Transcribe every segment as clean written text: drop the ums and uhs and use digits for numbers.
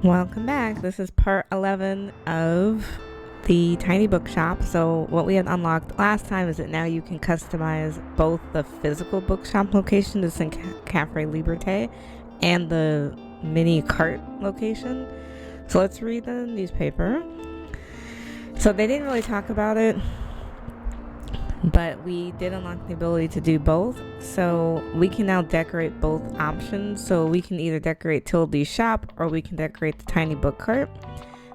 Welcome back. This is part 11 of the tiny bookshop. So what we had unlocked last time is that now you can customize both the physical bookshop location, this in Cafe Liberté, and the mini cart location. So let's read the newspaper. So they didn't really talk about it, but we did unlock the ability to do both. So we can now decorate both options. So we can either decorate Tildy's shop or we can decorate the tiny book cart.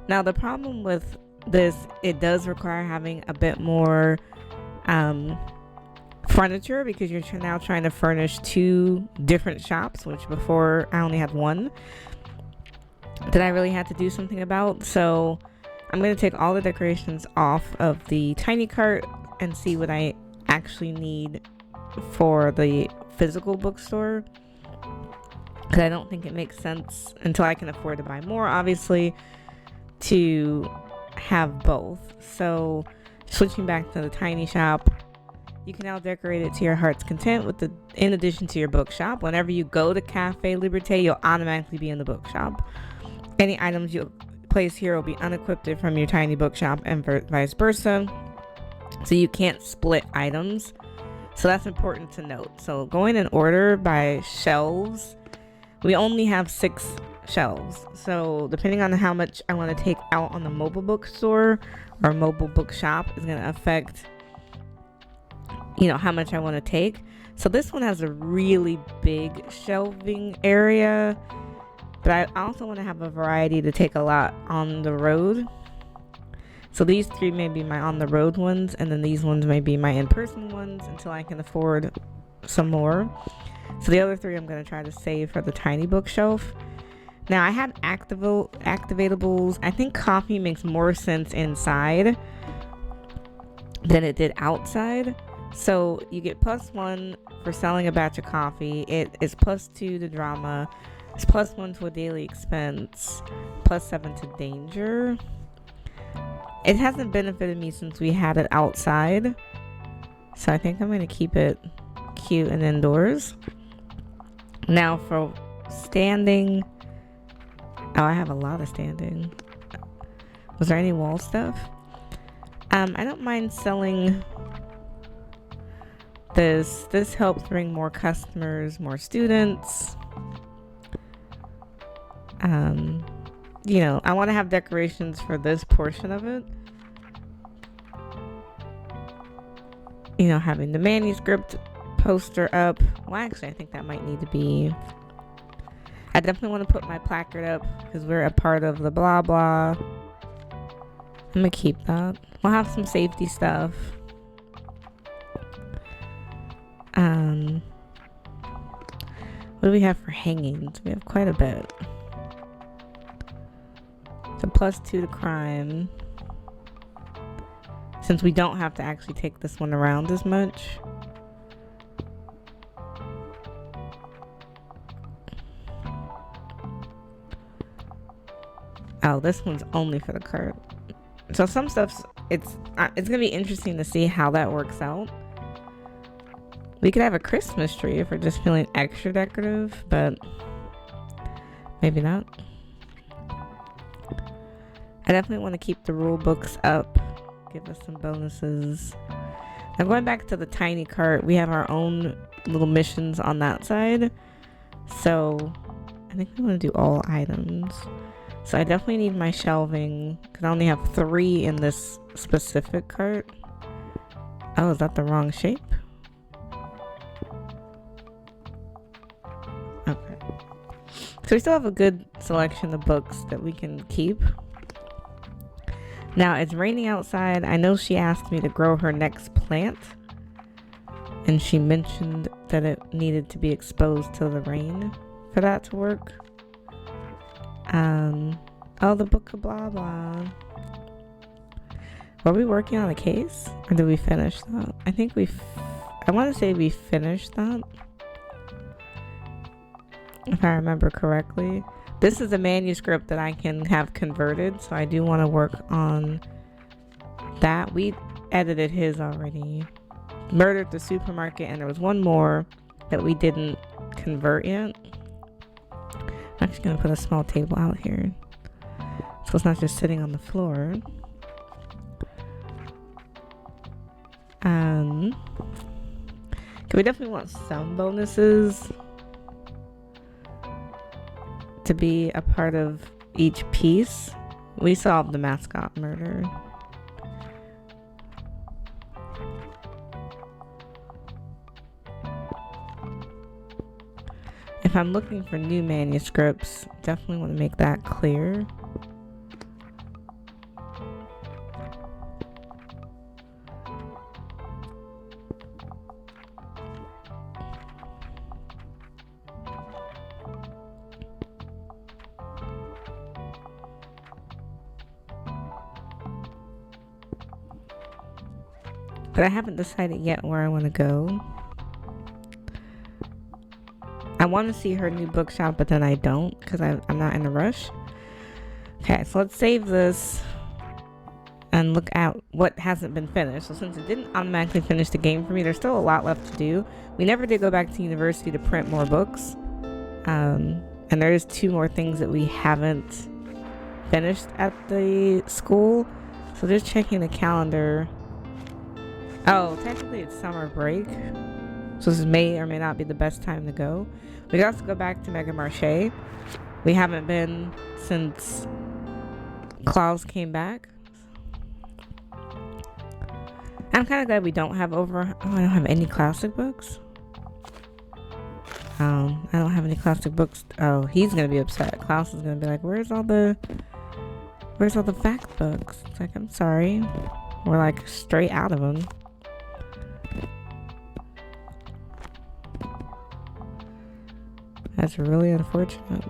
Now the problem with this, it does require having a bit more furniture, because you're now trying to furnish two different shops, which before I only had one that I really had to do something about. So I'm going to take all the decorations off of the tiny cart and see what I actually need for the physical bookstore, because I don't think it makes sense, until I can afford to buy more, obviously, to have both. So switching back to the tiny shop, you can now decorate it to your heart's content with in addition to your bookshop. Whenever you go to Cafe Liberté, you'll automatically be in the bookshop. Any items you place here will be unequipped from your tiny bookshop and vice versa. So you can't split items. So that's important to note. So going in order by shelves, we only have 6 shelves. So depending on how much I want to take out on the mobile bookstore or mobile bookshop is going to affect, how much I want to take. So this one has a really big shelving area, but I also want to have a variety to take a lot on the road. So these 3 may be my on the road ones, and then these ones may be my in-person ones until I can afford some more. So the other 3 I'm going to try to save for the tiny bookshelf. Now I had activatables. I think coffee makes more sense inside than it did outside. So you get +1 for selling a batch of coffee. It is +2 to drama. It's +1 to a daily expense. +7 to danger. It hasn't benefited me since we had it outside, so I think I'm going to keep it cute and indoors. Now for standing, I have a lot of standing. Was there any wall stuff? I don't mind selling this. This helps bring more customers, more students. I want to have decorations for this portion of it. Having the manuscript poster up. Well, actually, I think that might need to be... I definitely want to put my placard up because we're a part of the blah blah. I'm going to keep that. We'll have some safety stuff. What do we have for hangings? We have quite a bit. So +2 to crime. Since we don't have to actually take this one around as much. Oh, this one's only for the cart. So some stuff's it's gonna be interesting to see how that works out. We could have a Christmas tree if we're just feeling extra decorative, but maybe not. I definitely want to keep the rule books up, give us some bonuses. Now going back to the tiny cart, we have our own little missions on that side. So I think we want to do all items. So I definitely need my shelving because I only have 3 in this specific cart. Oh, is that the wrong shape? Okay. So we still have a good selection of books that we can keep. Now it's raining outside. I know she asked me to grow her next plant, and she mentioned that it needed to be exposed to the rain for that to work. Oh, the book of blah blah. Were we working on a case, or did we finish that? I think I want to say we finished that, if I remember correctly. This is a manuscript that I can have converted, so I do want to work on that. We edited his already. Murder at the Supermarket, and there was one more that we didn't convert yet. I'm actually going to put a small table out here So it's not just sitting on the floor. We definitely want some bonuses to be a part of each piece. We solved the mascot murder. If I'm looking for new manuscripts, definitely want to make that clear. But I haven't decided yet where I want to go. I want to see her new bookshop, but then I don't because I'm not in a rush. Okay, so let's save this and look at what hasn't been finished. So since it didn't automatically finish the game for me, there's still a lot left to do. We never did go back to university to print more books. And there is 2 more things that we haven't finished at the school. So just checking the calendar. Oh, technically it's summer break. So this may or may not be the best time to go. We got to go back to Mega Marché. We haven't been since Klaus came back. I'm kind of glad we don't have I don't have any classic books. I don't have any classic books. Oh, he's gonna be upset. Klaus is gonna be like, where's all the fact books? It's like, I'm sorry. We're like straight out of them. That's really unfortunate.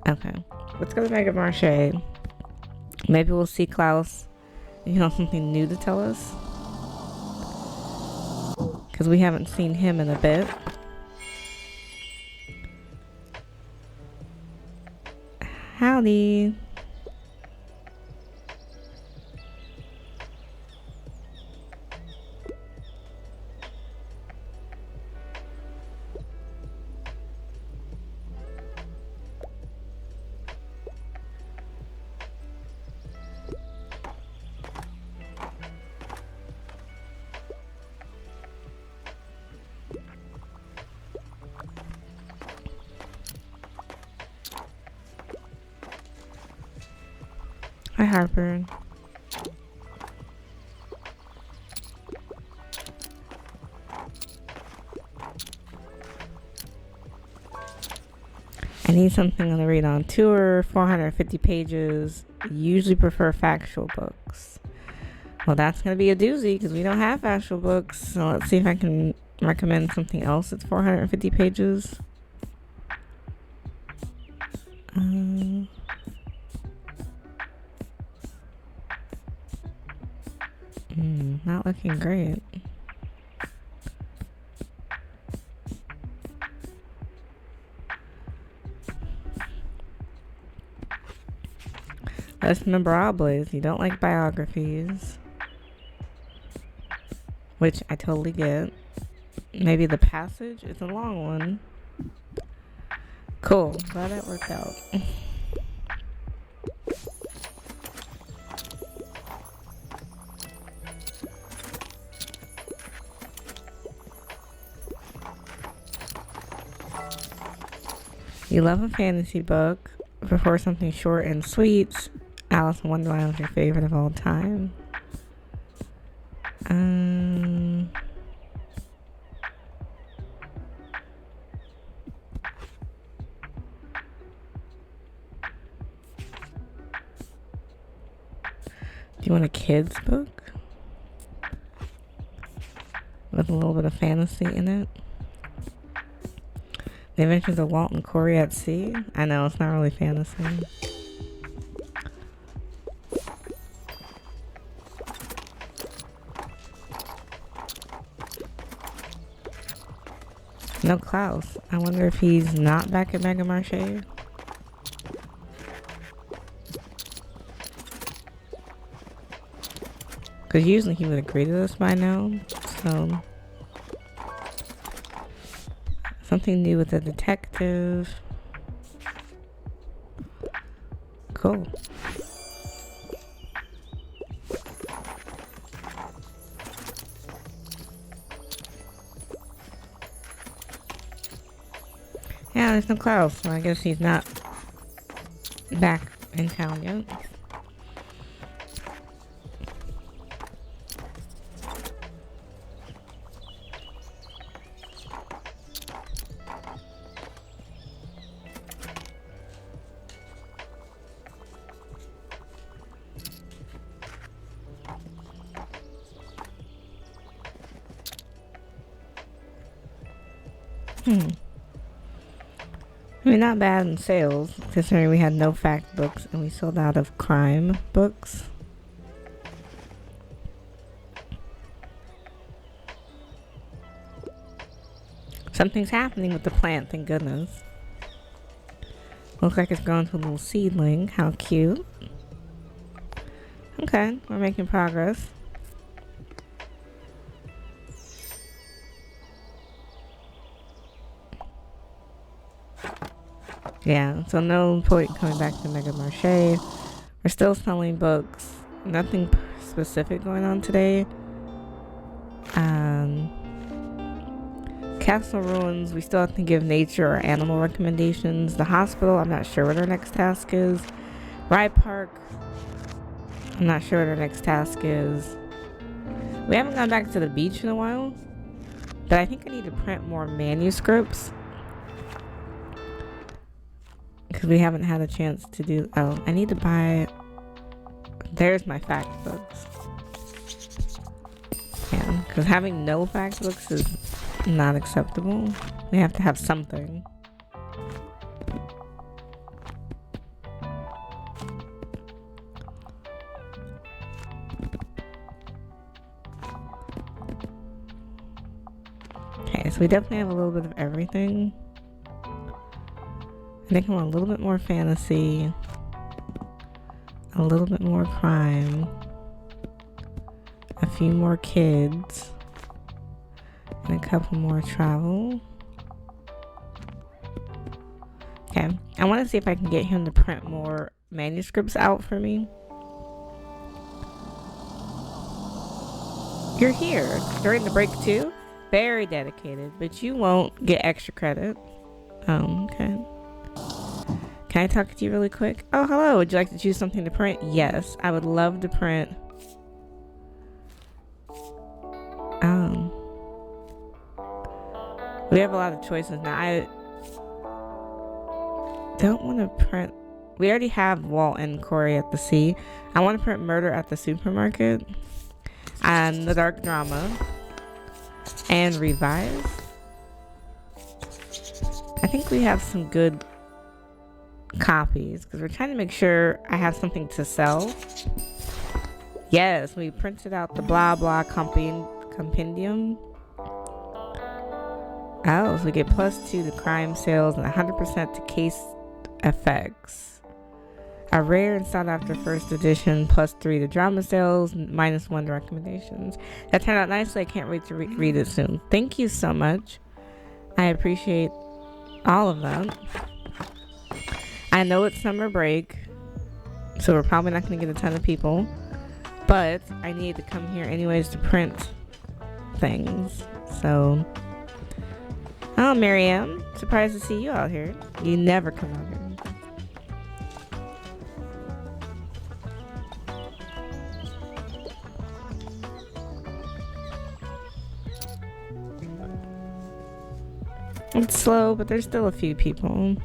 Okay, let's go to Mega Marché. Maybe we'll see Klaus. Something new to tell us. Because we haven't seen him in a bit. Howdy. Hi, Harper. I need something to read on tour. 450 pages. Usually prefer factual books. Well, that's going to be a doozy because we don't have factual books. So let's see if I can recommend something else that's 450 pages. Not looking great. Les Memorables. You don't like biographies, which I totally get. Maybe The Passage. It's a long one. Cool. Glad that worked out. You love a fantasy book. Prefer something short and sweet. Alice in Wonderland is your favorite of all time. Do you want a kid's book? With a little bit of fantasy in it? The Adventures of Walt and Corey at Sea. I know, it's not really fantasy. No Klaus. I wonder if he's not back at Mega Marché. Because usually he would have greeted us by now. So something new with the detective. Cool. Yeah, there's no Klaus, so I guess he's not back in town yet. I mean, not bad in sales, considering we had no fact books and we sold out of crime books. Something's happening with the plant, thank goodness. Looks like it's grown to a little seedling. How cute. Okay, we're making progress. Yeah, so no point coming back to Mega Marche. We're still selling books. Nothing specific going on today. Castle Ruins, we still have to give nature or animal recommendations. The hospital, I'm not sure what our next task is. Ride Park, I'm not sure what our next task is. We haven't gone back to the beach in a while, but I think I need to print more manuscripts because we haven't had a chance to do. Oh, I need to buy. There's my fact books. Yeah, because having no fact books is not acceptable. We have to have something. Okay, so we definitely have a little bit of everything. I think I want a little bit more fantasy, a little bit more crime, a few more kids, and a couple more travel. Okay, I want to see if I can get him to print more manuscripts out for me. You're here during the break too? Very dedicated, but you won't get extra credit. Okay. Can I talk to you really quick? Oh, hello. Would you like to choose something to print? Yes, I would love to print. We have a lot of choices now. I don't want to print. We already have Walt and Corey at the Sea. I want to print Murder at the Supermarket and The Dark Drama and Revise. I think we have some good copies because we're trying to make sure I have something to sell. Yes, we printed out the blah blah compendium. Oh, so we get +2 to crime sales and 100% to case effects. A rare and sought after first edition, +3 to drama sales, -1 to recommendations. That turned out nicely. I can't wait to read it soon. Thank you so much. I appreciate all of that. I know it's summer break, so we're probably not going to get a ton of people, but I need to come here anyways to print things. So, oh, Miriam, surprised to see you out here. You never come out here. It's slow, but there's still a few people.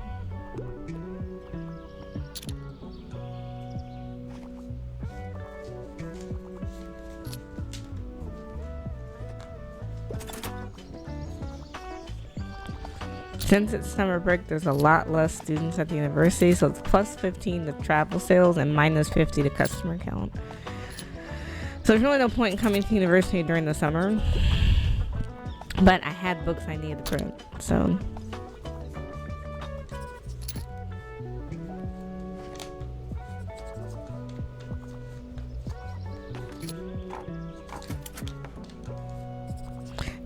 Since it's summer break, there's a lot less students at the university, so it's +15 to travel sales and -50 to customer count. So there's really no point in coming to university during the summer. But I had books I needed to print, so.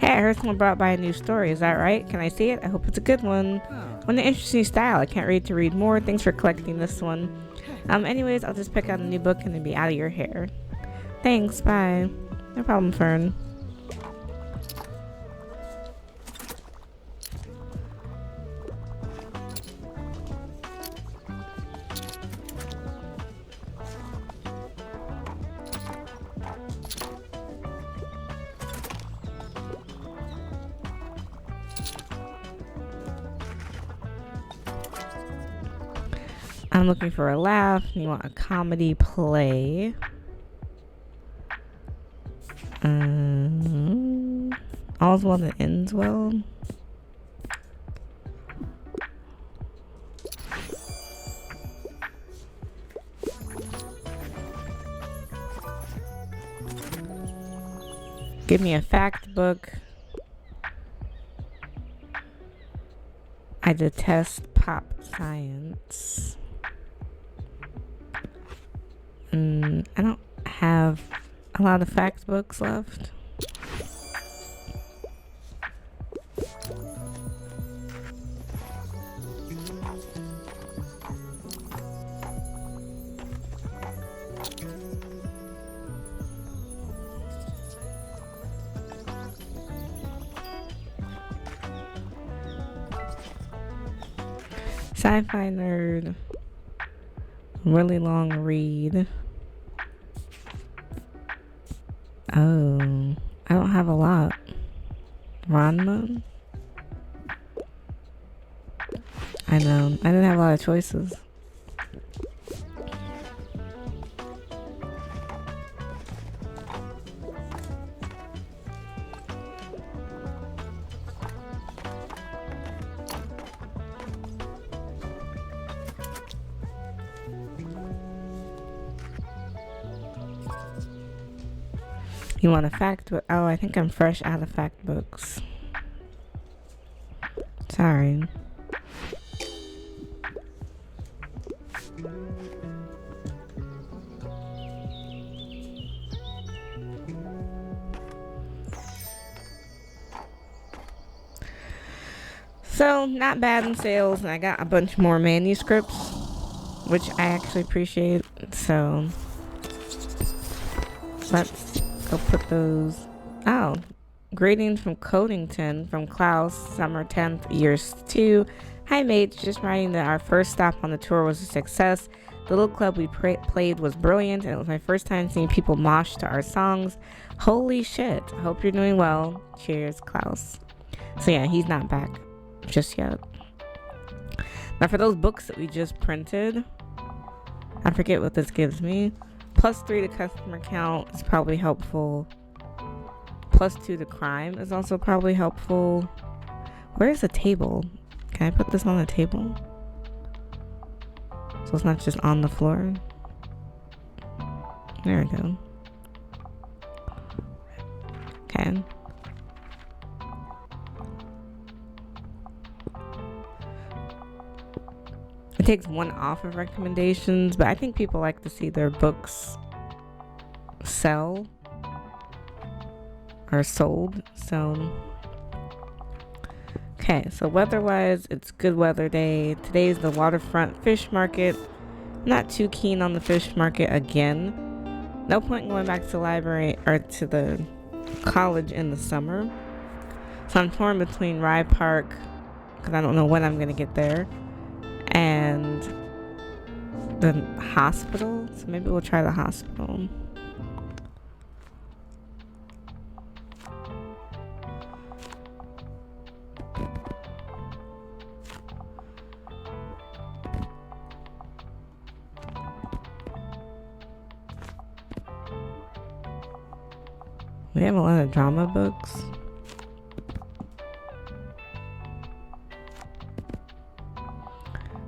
Hey, I heard someone brought by a new story. Is that right? Can I see it? I hope it's a good one. What an interesting style. I can't wait to read more. Thanks for collecting this one. Anyways, I'll just pick out a new book and then be out of your hair. Thanks, bye. No problem, Fern. I'm looking for a laugh. You want a comedy play. All's well that ends well. Give me a fact book. I detest pop science. I don't have a lot of fact books left. Sci-fi nerd. Really long read. Oh, I don't have a lot. Ranma? I know. I didn't have a lot of choices. You want a fact book? Oh, I think I'm fresh out of fact books. Sorry. So, not bad in sales, and I got a bunch more manuscripts, which I actually appreciate. So, let's go put those. Oh, greetings from Codington from Klaus, summer 10th, years 2. Hi mates, just writing that our first stop on the tour was a success. The little club we played was brilliant, and it was my first time seeing people mosh to our songs. Holy shit. Hope you're doing well. Cheers, Klaus. So yeah, he's not back just yet. Now for those books that we just printed, I forget what this gives me. +3 to customer count is probably helpful. +2 to crime is also probably helpful. Where's the table? Can I put this on the table? So it's not just on the floor. There we go. Okay. It takes one off of recommendations, but I think people like to see their books sell or sold. So okay, so weather-wise, it's good weather day. Today's the waterfront fish market. Not too keen on the fish market again. No point in going back to the library or to the college in the summer. So I'm torn between Rye Park, because I don't know when I'm going to get there, and the hospital. So maybe we'll try the hospital. We have a lot of drama books.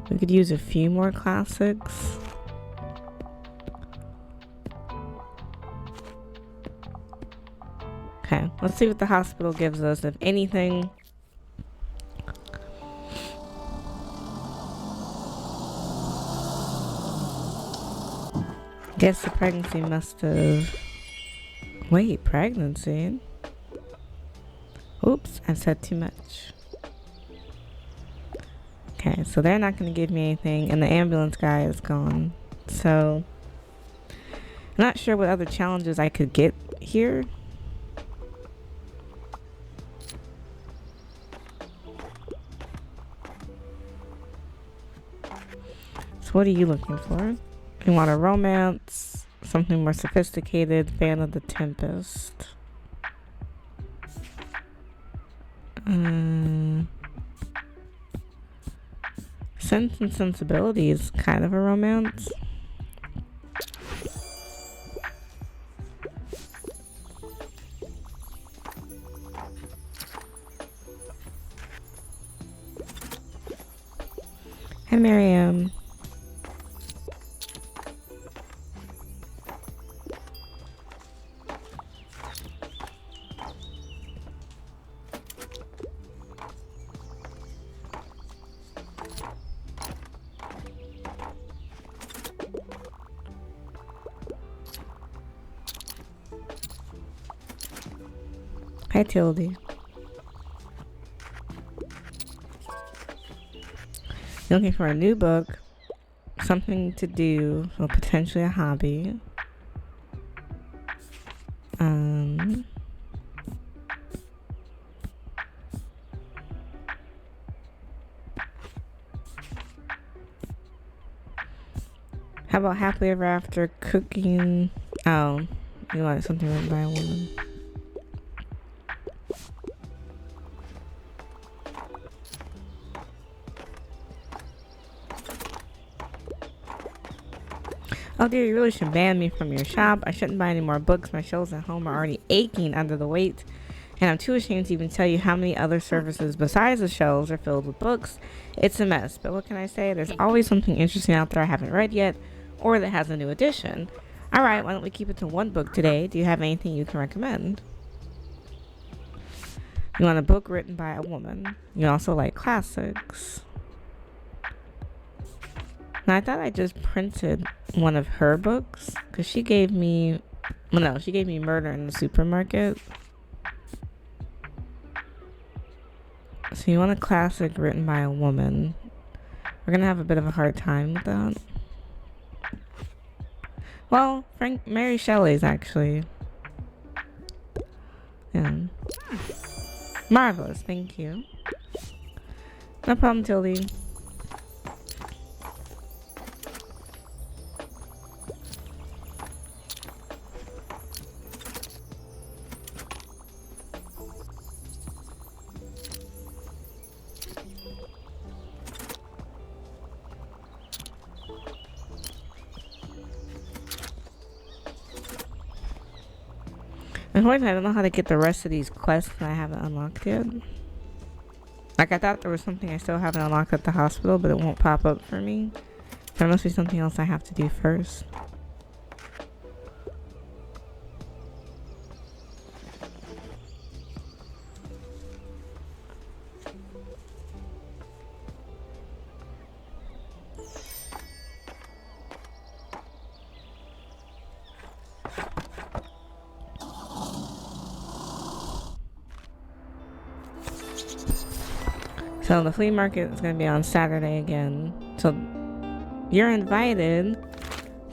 We could use a few more classics. Okay, let's see what the hospital gives us, if anything. Guess the pregnancy must have... Wait, pregnancy? Oops, I said too much. Okay, so they're not going to give me anything, and the ambulance guy is gone. So, I'm not sure what other challenges I could get here. So what are you looking for? You want a romance, something more sophisticated, Fan of the Tempest. Sense and Sensibility is kind of a romance. Hi, Miriam. Hi, Tildy. You're looking for a new book, something to do, or potentially a hobby. How about Happily Ever After, cooking? Oh, you want something written by a woman. Oh dear, you really should ban me from your shop. I shouldn't buy any more books. My shelves at home are already aching under the weight. And I'm too ashamed to even tell you how many other services besides the shelves are filled with books. It's a mess. But what can I say? There's always something interesting out there I haven't read yet, or that has a new edition. Alright, why don't we keep it to one book today? Do you have anything you can recommend? You want a book written by a woman. You also like classics. Now, I thought I just printed one of her books, because she gave me, well, no, she gave me Murder in the Supermarket. So you want a classic written by a woman. We're going to have a bit of a hard time with that. Well, Mary Shelley's actually. Yeah. Marvelous, thank you. No problem, Tildy. Unfortunately, I don't know how to get the rest of these quests that I haven't unlocked yet. Like, I thought there was something I still haven't unlocked at the hospital, but it won't pop up for me. There must be something else I have to do first. So the flea market is going to be on Saturday again. So you're invited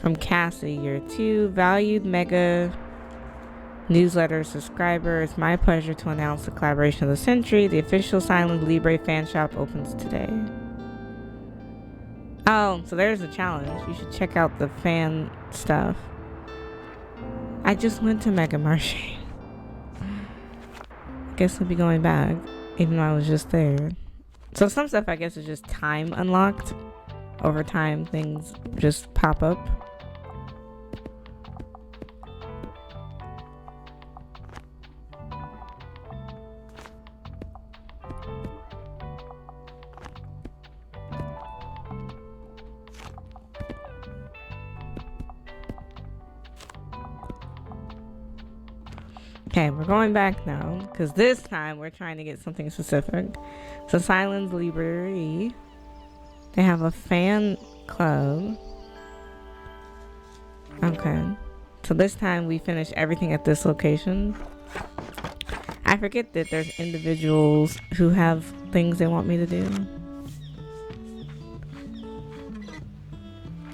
from Cassie, year 2, valued mega newsletter subscriber. It's my pleasure to announce the collaboration of the century. The official Silent Libre fan shop opens today. Oh, so there's a challenge. You should check out the fan stuff. I just went to Mega Marché. Guess I'll be going back, even though I was just there. So some stuff I guess is just time unlocked. Over time things just pop up. Okay, we're going back now, because this time we're trying to get something specific. So Silence Library, they have a fan club. Okay, so this time we finish everything at this location. I forget that there's individuals who have things they want me to do.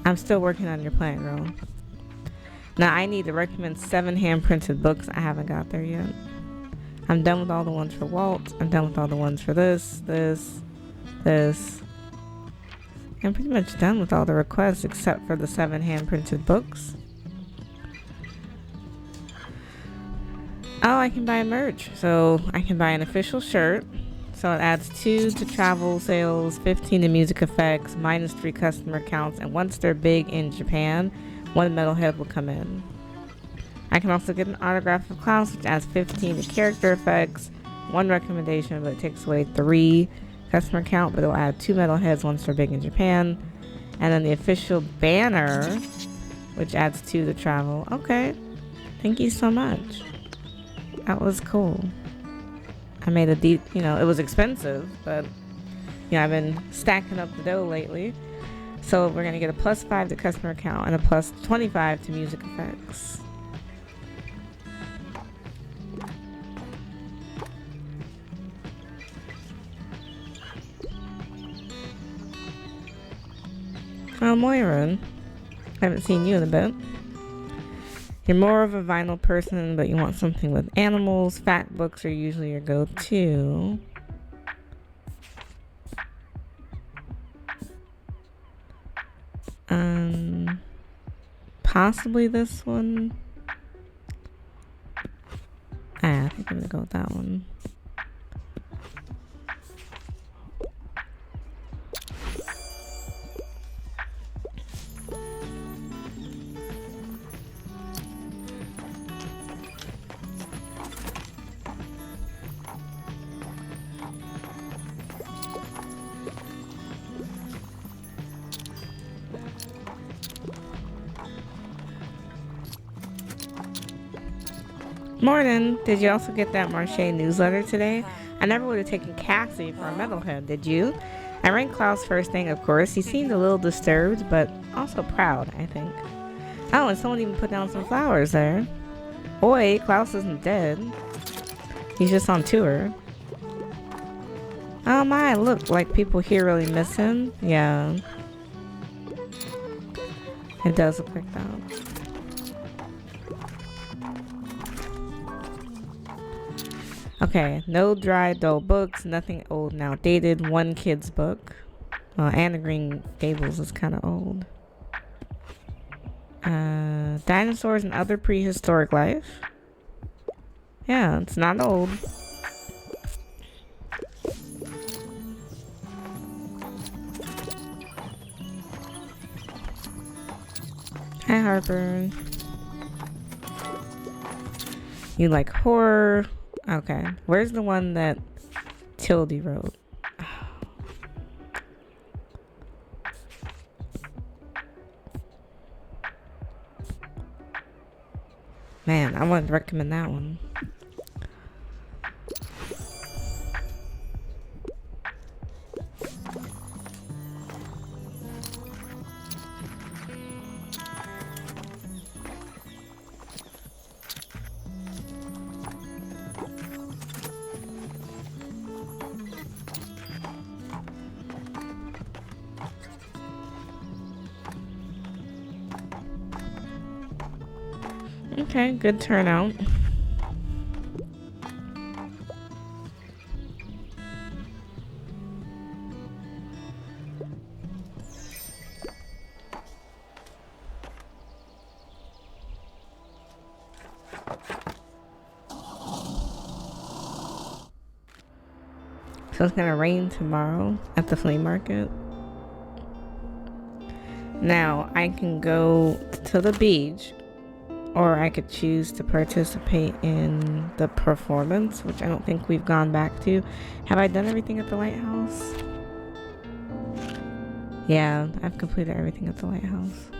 I'm still working on your plan, girl. Now I need to recommend 7 hand-printed books. I haven't got there yet. I'm done with all the ones for Walt. I'm done with all the ones for this. I'm pretty much done with all the requests except for the 7 hand-printed books. Oh, I can buy merch. So I can buy an official shirt. So it adds 2 to travel sales, 15 to music effects, -3 customer counts, and once they're big in Japan, 1 metalhead will come in. I can also get an autograph of Klaus, which adds 15 to character effects, 1 recommendation, but it takes away 3 customer count, but it'll add 2 metalheads once they're big in Japan. And then the official banner, which adds 2 to travel. Okay, thank you so much. That was cool. I made a deep, it was expensive, but I've been stacking up the dough lately. So we're gonna get a +5 to customer count and a +25 to music effects. Oh, Moira, I haven't seen you in a bit. You're more of a vinyl person, but you want something with animals. Fact books are usually your go-to. Possibly this one. I think I'm gonna go with that one. Morning. Did you also get that Marche newsletter today? I never would have taken Cassie for a metalhead, did you? I ranked Klaus first thing, of course. He seemed a little disturbed, but also proud, I think. Oh, and someone even put down some flowers there. Boy, Klaus isn't dead. He's just on tour. Oh my, look, like people here really miss him. Yeah. It does look like that. Okay, no dry, dull books, nothing old and outdated, 1 kid's book. Anna Green Gables is kind of old. Dinosaurs and other prehistoric life. Yeah, it's not old. Hi, Harper. You like horror? Okay, where's the one that Tildy wrote? Man, I wouldn't recommend that one. Okay, good turnout. So it's gonna rain tomorrow at the flea market. Now I can go to the beach, or I could choose to participate in the performance, which I don't think we've gone back to. Have I done everything at the lighthouse? Yeah, I've completed everything at the lighthouse.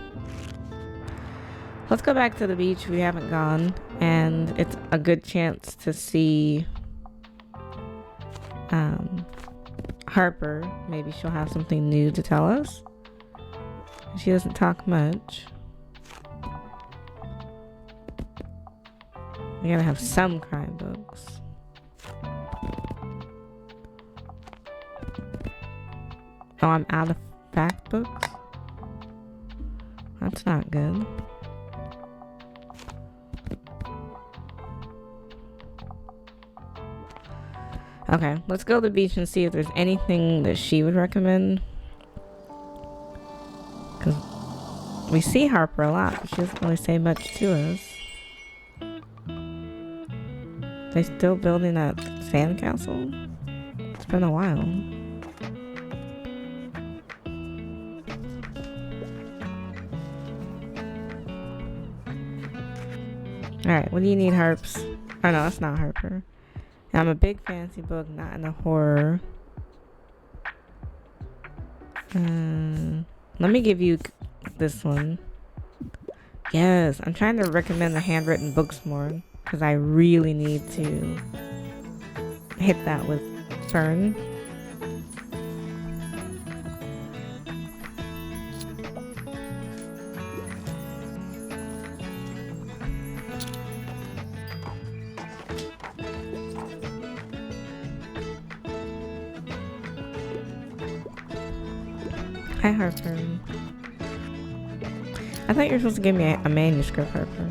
Let's go back to the beach. We haven't gone, and it's a good chance to see Harper. Maybe she'll have something new to tell us. She doesn't talk much. We gotta have some crime books. Oh, I'm out of fact books? That's not good. Okay, let's go to the beach and see if there's anything that she would recommend. Because we see Harper a lot, but she doesn't really say much to us. They still building that sandcastle? It's been a while. Alright, what do you need, Harps? Oh no, that's not Harper. I'm a big fantasy book, not in a horror. Let me give you this one. Yes, I'm trying to recommend the handwritten books more because I really need to hit that with Fern. Hi, Harper. I thought you were supposed to give me a manuscript, Harper.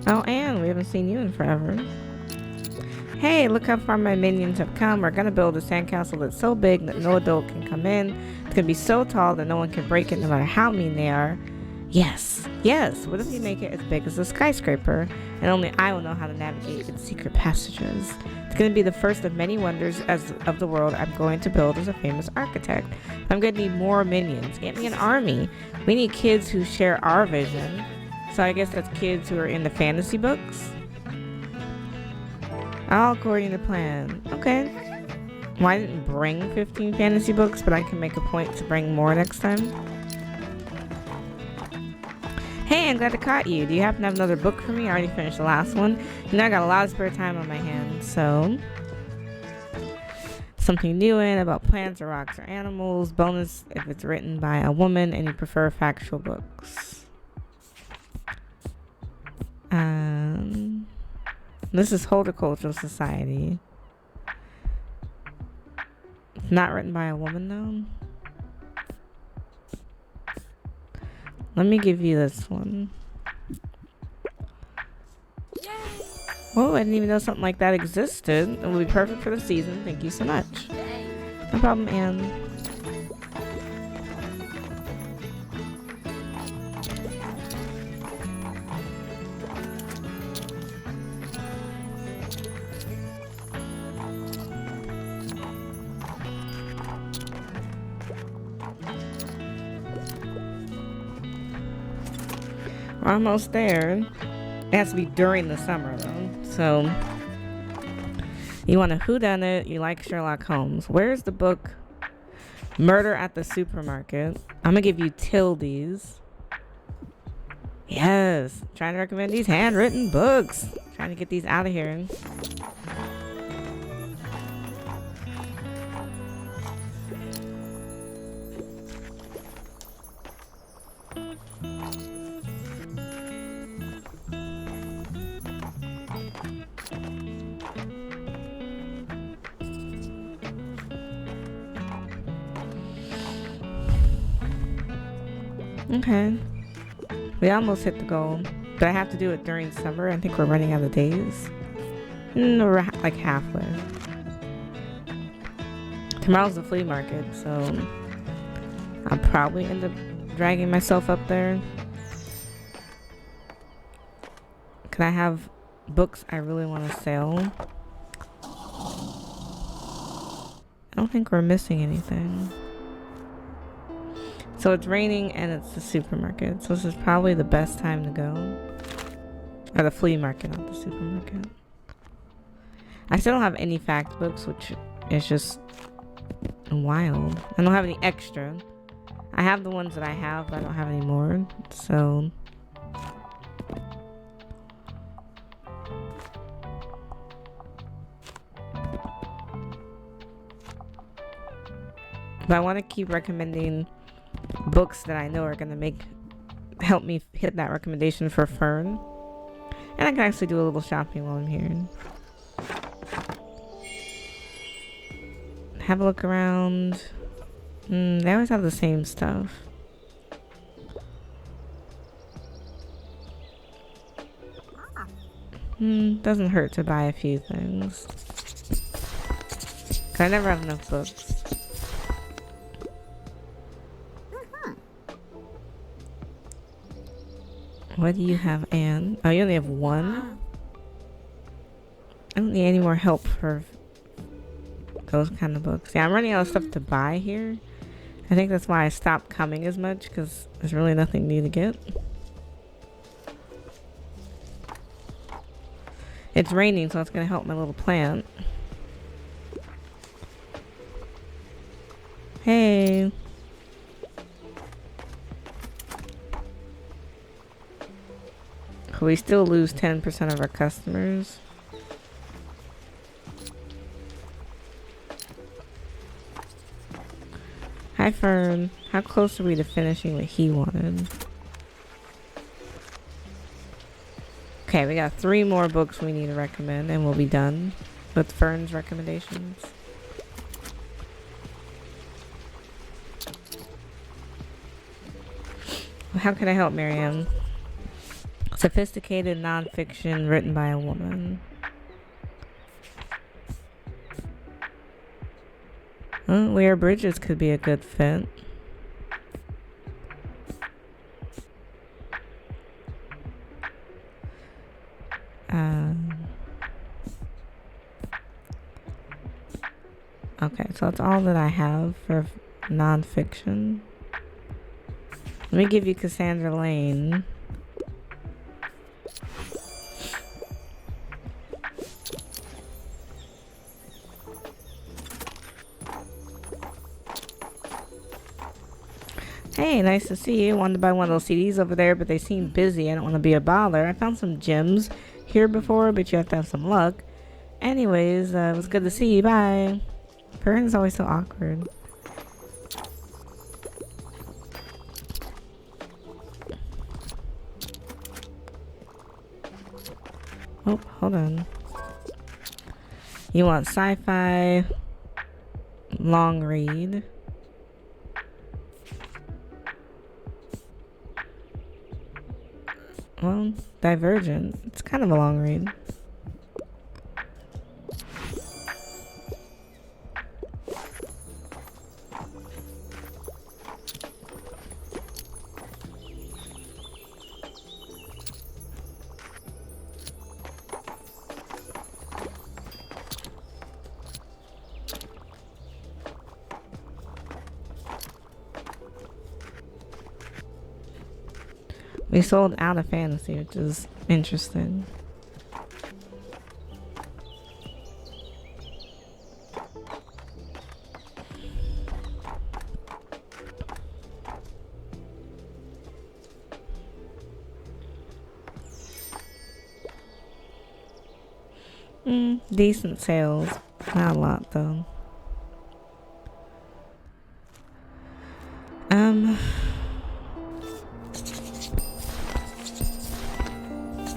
Oh, Anne, we haven't seen you in forever. Hey, look how far my minions have come. We're gonna build a sandcastle that's so big that no adult can come in. It's gonna be so tall that no one can break it no matter how mean they are. Yes, yes. What if we make it as big as a skyscraper? And only I will know how to navigate its secret passages. It's going to be the first of many wonders of the world I'm going to build as a famous architect. I'm going to need more minions. Get me an army. We need kids who share our vision. So I guess that's kids who are into fantasy books. All according to plan. Okay. Well, I didn't bring 15 fantasy books, but I can make a point to bring more next time. Hey, I'm glad I caught you. Do you happen to have another book for me? I already finished the last one. You know, I got a lot of spare time on my hands, so... Something new in about plants or rocks or animals. Bonus if it's written by a woman and you prefer factual books. This is Horticultural Society. It's not written by a woman, though. Let me give you this one. Oh, I didn't even know something like that existed. It will be perfect for the season. Thank you so much. No problem, Anne. We're almost there. It has to be during the summer, though. So, you want a whodunit, you like Sherlock Holmes. Where's the book Murder at the Supermarket? I'm gonna give you Tildy's. Yes, trying to recommend these handwritten books. Trying to get these out of here. Okay. We almost hit the goal. But I have to do it during summer. I think we're running out of days. We're like halfway. Tomorrow's the flea market, so I'll probably end up dragging myself up there. Could I have books I really want to sell? I don't think we're missing anything. So it's raining and it's the supermarket. So this is probably the best time to go. Or the flea market, not the supermarket. I still don't have any fact books, which is just wild. I don't have any extra. I have the ones that I have, but I don't have any more. So... But I want to keep recommending books that I know are going to help me hit that recommendation for Fern. And I can actually do a little shopping while I'm here. Have a look around. They always have the same stuff. Doesn't hurt to buy a few things. 'Cause I never have enough books. What do you have, Anne? Oh, you only have one? I don't need any more help for those kind of books. Yeah, I'm running out of stuff to buy here. I think that's why I stopped coming as much, because there's really nothing new to get. It's raining, so it's going to help my little plant. Hey. We still lose 10% of our customers. Hi, Fern. How close are we to finishing what he wanted? Okay, we got 3 more books we need to recommend, and we'll be done with Fern's recommendations. How can I help, Miriam? Sophisticated nonfiction written by a woman. Where Bridges could be a good fit. Okay, so that's all that I have for nonfiction. Let me give you Cassandra Lane. Hey, nice to see you. Wanted to buy one of those CDs over there, but they seem busy. I don't want to be a bother. I found some gems here before, but you have to have some luck. Anyways, it was good to see you. Bye. Fern's always so awkward. Oh, hold on. You want sci-fi long read? Well, Divergent. It's kind of a long read. We sold out of fantasy, which is interesting. Decent sales. Not a lot though.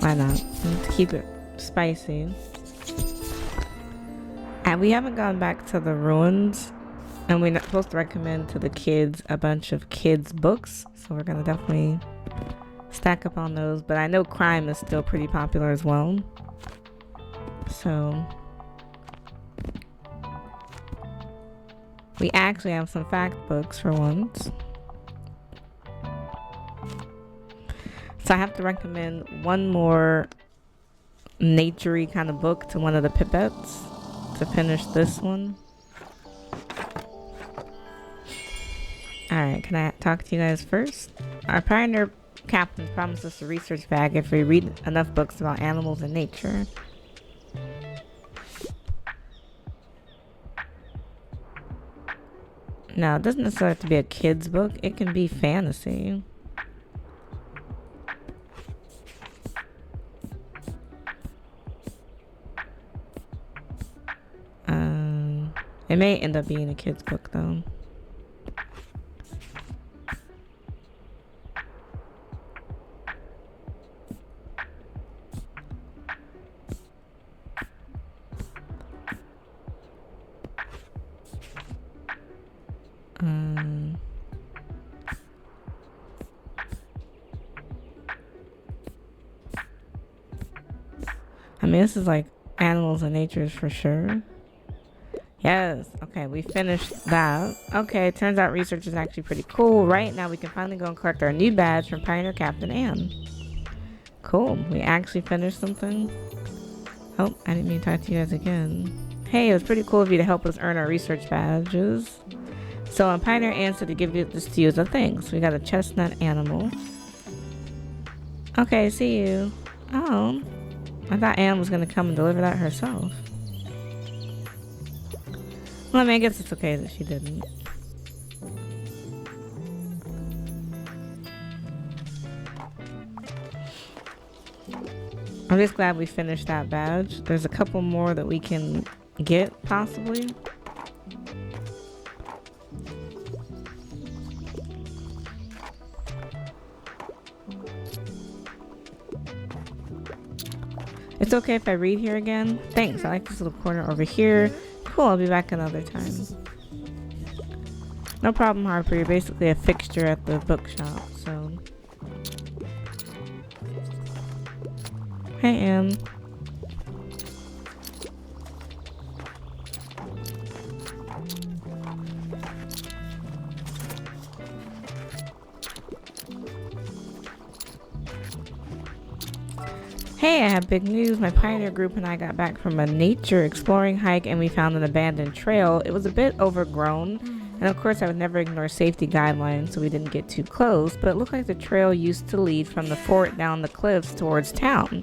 Why not? Let's keep it spicy. And we haven't gone back to the ruins, and we're not supposed to recommend to the kids a bunch of kids books, so we're gonna definitely stack up on those. But I know crime is still pretty popular as well, so we actually have some fact books for once. So I have to recommend one more nature-y kind of book to one of the pipettes to finish this one. Alright, can I talk to you guys first? Our pioneer captain promised us a research bag if we read enough books about animals and nature. Now, it doesn't necessarily have to be a kid's book. It can be fantasy. It may end up being a kid's book though. I mean, this is like animals and nature for sure. Yes. Okay, we finished that. Okay, turns out research is actually pretty cool. Right now, we can finally go and collect our new badge from Pioneer Captain Anne. Cool. We actually finished something. Oh, I didn't mean to talk to you guys again. Hey, it was pretty cool of you to help us earn our research badges. So, Pioneer Anne said to give you this to you as a thing. So, we got a chestnut animal. Okay, see you. Oh, I thought Anne was going to come and deliver that herself. Well, I mean, I guess it's okay that she didn't. I'm just glad we finished that badge. There's a couple more that we can get, possibly. It's okay if I read here again. Thanks, I like this little corner over here. Cool, I'll be back another time. No problem, Harper. You're basically a fixture at the bookshop, so... Hey, Em. Hey, I have big news. My pioneer group and I got back from a nature exploring hike and we found an abandoned trail. It was a bit overgrown, and of course I would never ignore safety guidelines, so we didn't get too close, but it looked like the trail used to lead from the fort down the cliffs towards town.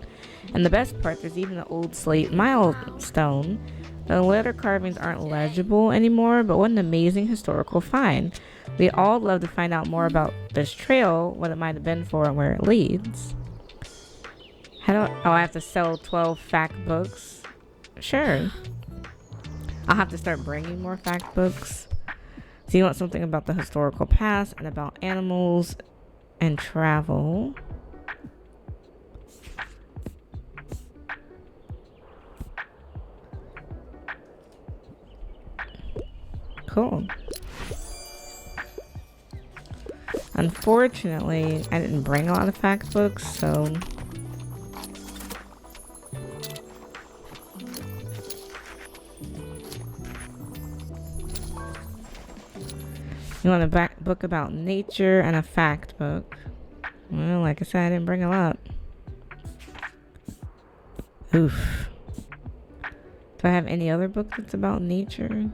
And the best part, there's even an old slate milestone. The letter carvings aren't legible anymore, but what an amazing historical find. We'd all love to find out more about this trail, what it might have been for, and where it leads. I have to sell 12 fact books? Sure. I'll have to start bringing more fact books. So you want something about the historical past and about animals and travel. Cool. Unfortunately, I didn't bring a lot of fact books, so... You want a book about nature and a fact book. Well, like I said, I didn't bring a lot. Oof. Do I have any other book that's about nature?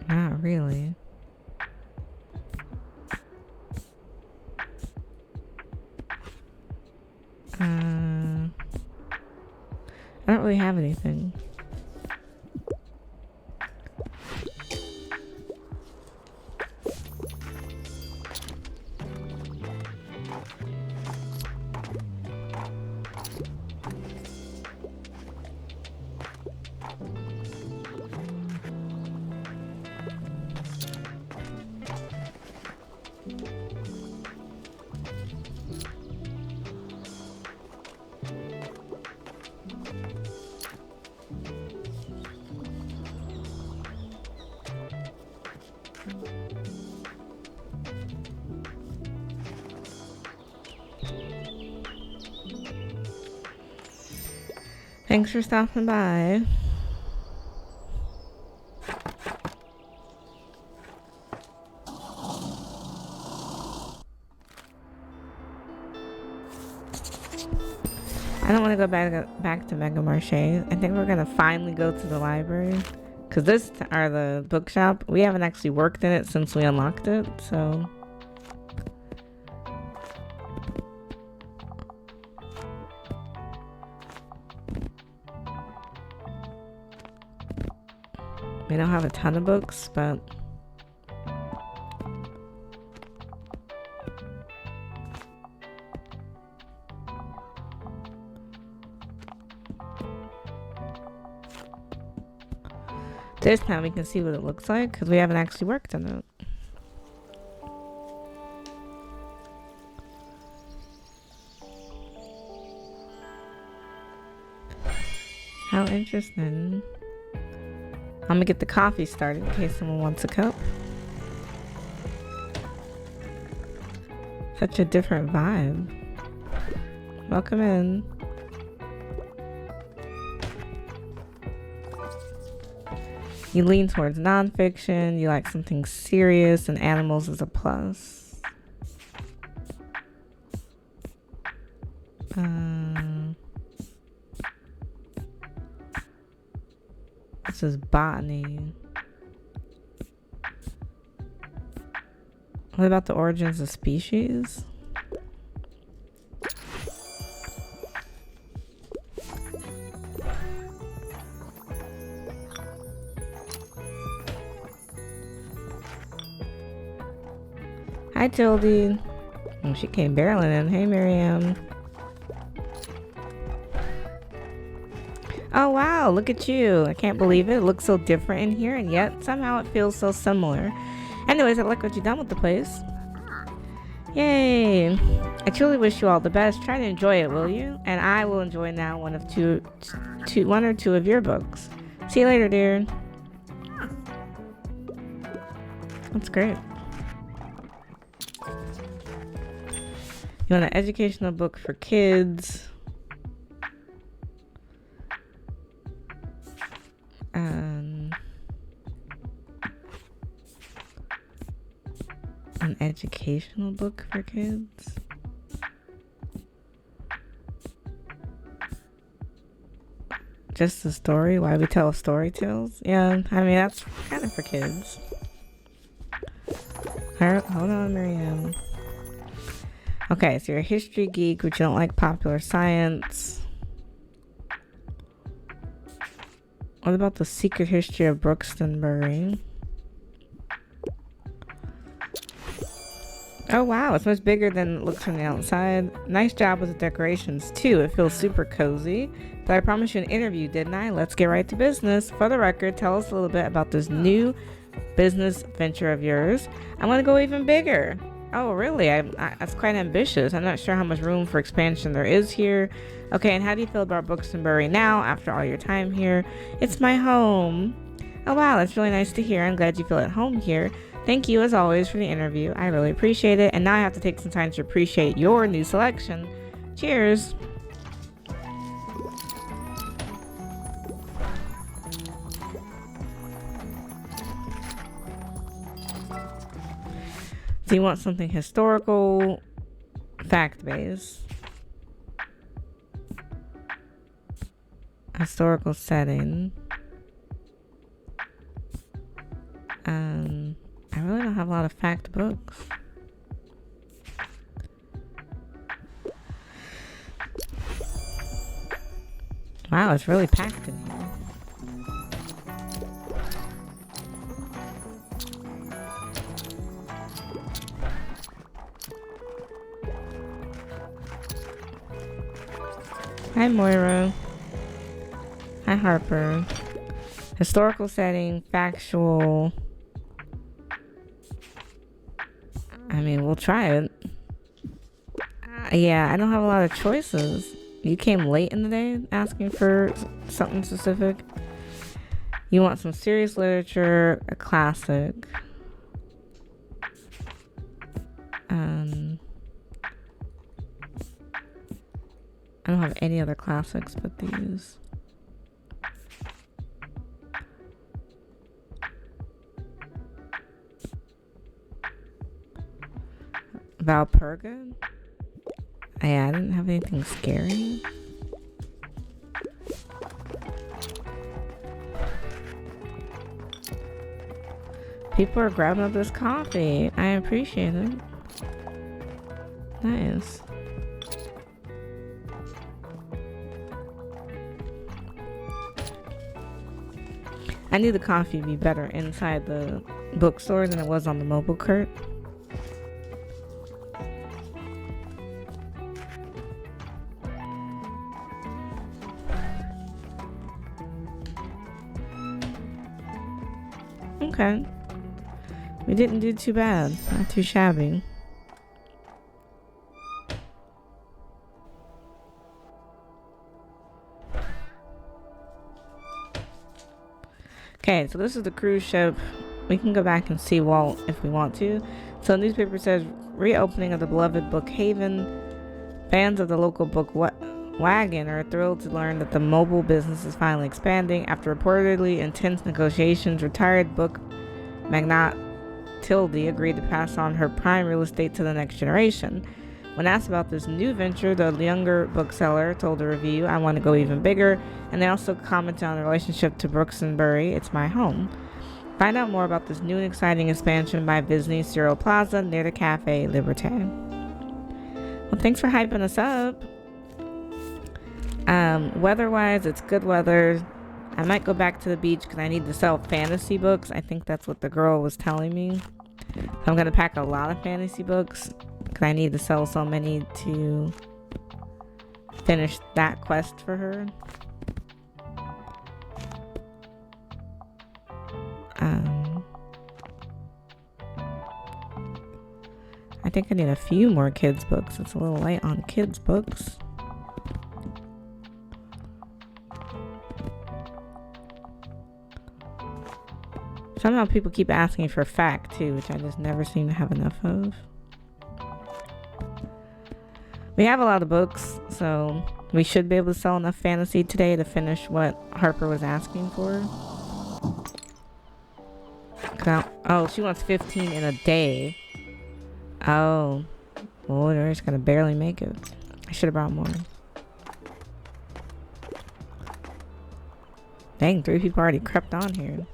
Not really. I don't really have anything. Thanks for stopping by. I don't want to go back to Mega Marche. I think we're gonna finally go to the library, because this are the bookshop. We haven't actually worked in it since we unlocked it, so. We don't have a ton of books, but this time we can see what it looks like, because we haven't actually worked on it. How interesting. I'm gonna get the coffee started in case someone wants a cup. Such a different vibe. Welcome in. You lean towards nonfiction. You like something serious, and animals is a plus. This is botany. What about the origins of species? Hi, Tildy. Oh, she came barreling in. Hey, Miriam. Oh, wow. Look at you. I can't believe it. It looks so different in here, and yet somehow it feels so similar. Anyways, I like what you've done with the place. Yay. I truly wish you all the best. Try to enjoy it, will you? And I will enjoy now one or two of your books. See you later, dear. That's great. You want an educational book for kids? An educational book for kids? Just a story? Why we tell story tales? Yeah, I mean, that's kind of for kids. Hold on, Miriam. Okay, so you're a history geek, but you don't like popular science. What about the secret history of Brookstonbury? Oh wow, it's much bigger than it looks from the outside. Nice job with the decorations too. It feels super cozy. But I promised you an interview, didn't I? Let's get right to business. For the record, tell us a little bit about this new business venture of yours. I want to go even bigger. Oh really? That's quite ambitious. I'm not sure how much room for expansion there is here. Okay, and how do you feel about Brookstonbury now after all your time here? It's my home. Oh wow, that's really nice to hear. I'm glad you feel at home here. Thank you as always for the interview. I really appreciate it. And now I have to take some time to appreciate your new selection. Cheers. Do you want something historical, fact-based? Historical setting. I really don't have a lot of fact books. Wow, it's really packed in here. Hi, Moira. Hi, Harper. Historical setting, factual. I mean, we'll try it. Yeah, I don't have a lot of choices. You came late in the day asking for something specific. You want some serious literature, a classic. I don't have any other classics but these. Valpurga? Yeah, I didn't have anything scary. People are grabbing up this coffee. I appreciate it. Nice. I knew the coffee would be better inside the bookstore than it was on the mobile cart. Okay. We didn't do too bad. Not too shabby. Okay, so this is the cruise ship We can go back and see Walt if we want to. So the newspaper says, reopening of the beloved Book Haven. Fans of the local book wagon are thrilled to learn that the mobile business is finally expanding. After reportedly intense negotiations, retired book magnate Tildy agreed to pass on her prime real estate to the next generation. When asked about this new venture, the younger bookseller told the review, I want to go even bigger, and they also commented on the relationship to Brooks and Bury, it's my home. Find out more about this new and exciting expansion by visiting Cyril Plaza near the Cafe Liberté. Well, thanks for hyping us up. Weather-wise, it's good weather. I might go back to the beach because I need to sell fantasy books. I think that's what the girl was telling me. So I'm going to pack a lot of fantasy books because I need to sell so many to finish that quest for her. I think I need a few more kids books. It's a little light on kids books. Somehow people keep asking for fact too, which I just never seem to have enough of. We have a lot of books, so we should be able to sell enough fantasy today to finish what Harper was asking for. Oh, she wants 15 in a day. Oh, well, we're just gonna barely make it. I should have brought more. Dang, 3 people already crept on here.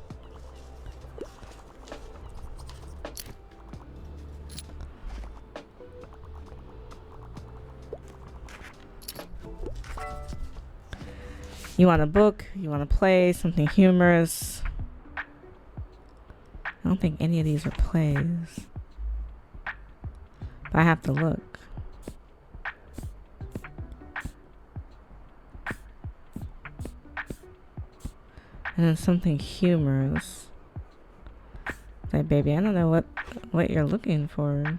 You want a book, you want to play, something humorous. I don't think any of these are plays. But I have to look. And then something humorous. Like, baby, I don't know what you're looking for.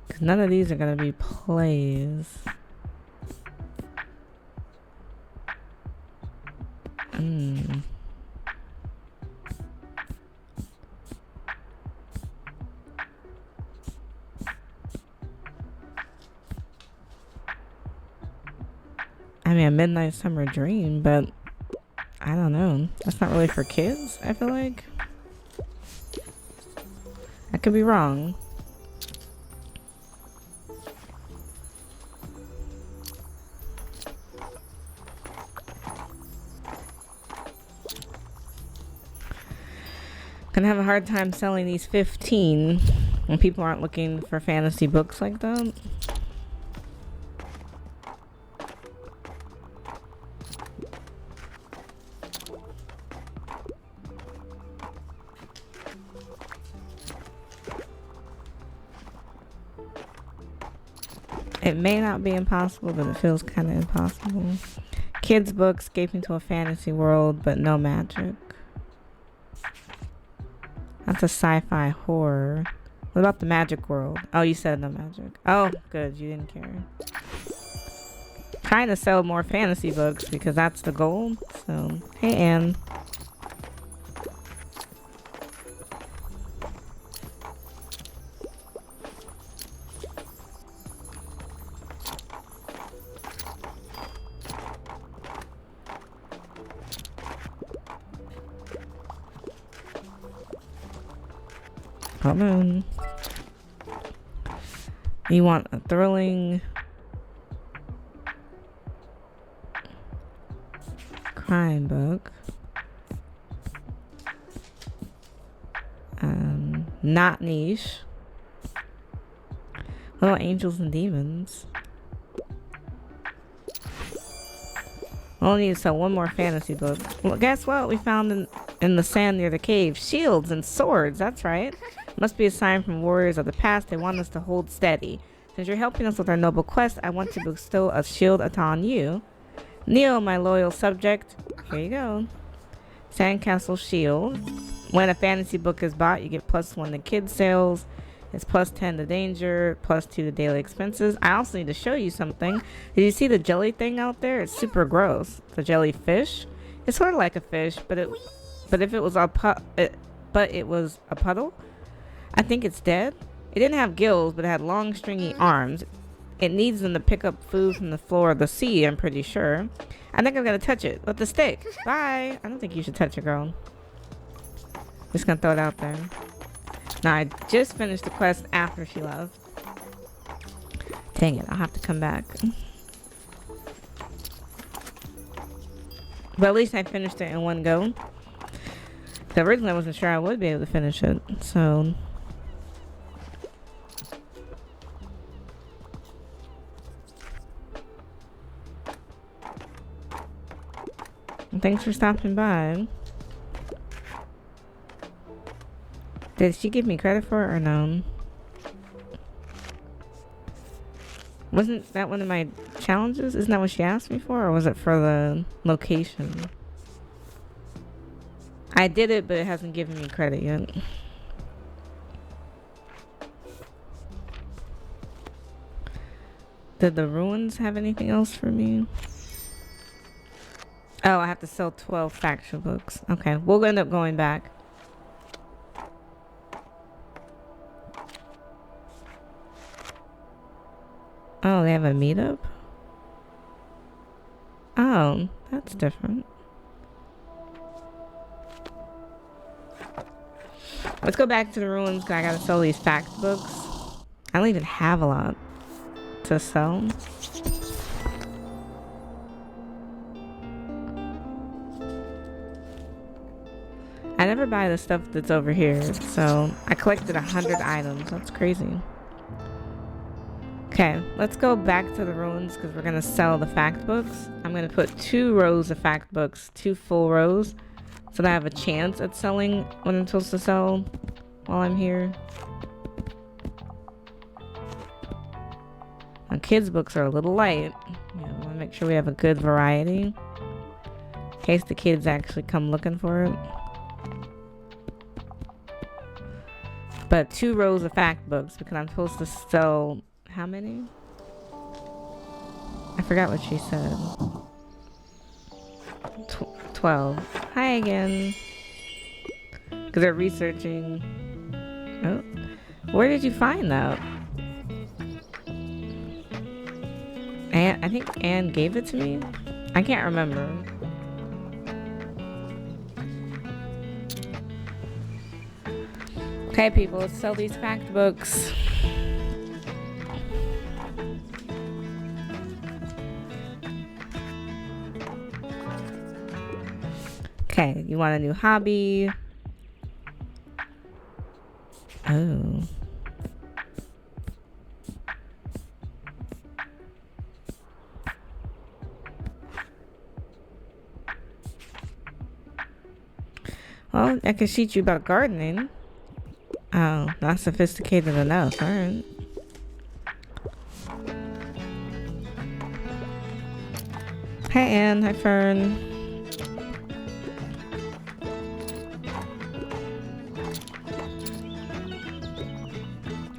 Because none of these are going to be plays. I mean, A Midnight Summer Dream, but I don't know. That's not really for kids, I feel like. I could be wrong. Gonna have a hard time selling these 15 when people aren't looking for fantasy books like that. It may not be impossible, but it feels kind of impossible. Kids' books, escaping to a fantasy world, but no magic. That's a sci-fi horror. What about the magic world? Oh, you said no magic. Oh, good. You didn't care. Trying to sell more fantasy books because that's the goal. So, hey, Anne. Come on. You want a thrilling crime book. Not niche. What about Angels and Demons? We only need to sell one more fantasy book. Well, guess what? We found in the sand near the cave. Shields and swords. That's right. Must be a sign from warriors of the past. They want us to hold steady. Since you're helping us with our noble quest, I want to bestow a shield upon you. Neo, my loyal subject. Here you go. Sandcastle shield. When a fantasy book is bought, you get +1 to kids sales. It's +10 to danger, +2 to daily expenses. I also need to show you something. Did you see the jelly thing out there? It's super gross. The jellyfish. It's sort of like a fish, but but if it was but it was a puddle, I think it's dead. It didn't have gills, but it had long, stringy arms. It needs them to pick up food from the floor of the sea, I'm pretty sure. I think I'm gonna touch it with the stick. Bye. I don't think you should touch it, girl. Just gonna throw it out there. Now, I just finished the quest after she left. Dang it, I'll have to come back. But at least I finished it in one go. Originally, I wasn't sure I would be able to finish it, so... Thanks for stopping by. Did she give me credit for it or no? Wasn't that one of my challenges? Isn't that what she asked me for? Or was it for the location? I did it, but it hasn't given me credit yet. Did the ruins have anything else for me? Oh, I have to sell 12 faction books. Okay, we'll end up going back. Oh, they have a meetup? Oh, that's different. Let's go back to the ruins, because I gotta sell these fact books. I don't even have a lot to sell. I never buy the stuff that's over here, so I collected 100 items. That's crazy. Okay, let's go back to the ruins because we're gonna sell the fact books. I'm gonna put 2 rows of fact books, 2 full rows, so that I have a chance at selling what I'm supposed to sell while I'm here. Now, kids' books are a little light. You know, I wanna make sure we have a good variety in case the kids actually come looking for it. But 2 rows of fact books because I'm supposed to sell. How many? I forgot what she said. 12. Hi again. Because they're researching. Oh. Where did you find that? I think Anne gave it to me. I can't remember. Okay, people, let's sell these fact books. Okay, you want a new hobby? Oh. Well, I can teach you about gardening. Oh, not sophisticated enough. Alright. Hi, Anne. Hi, Fern.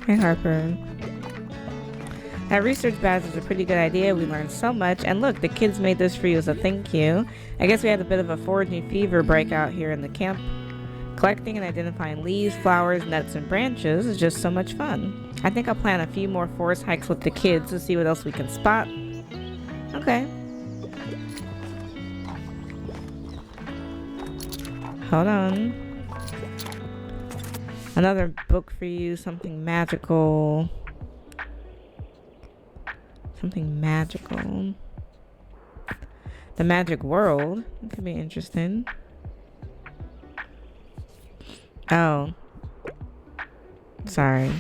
Hey, Harper. That research badge is a pretty good idea. We learned so much. And look, the kids made this for you as a thank you. I guess we had a bit of a foraging fever breakout here in the camp. Collecting and identifying leaves, flowers, nuts, and branches is just so much fun. I think I'll plan a few more forest hikes with the kids to see what else we can spot. Okay. Hold on. Another book for you, something magical. Something magical. The Magic World. That could be interesting. Oh. Sorry.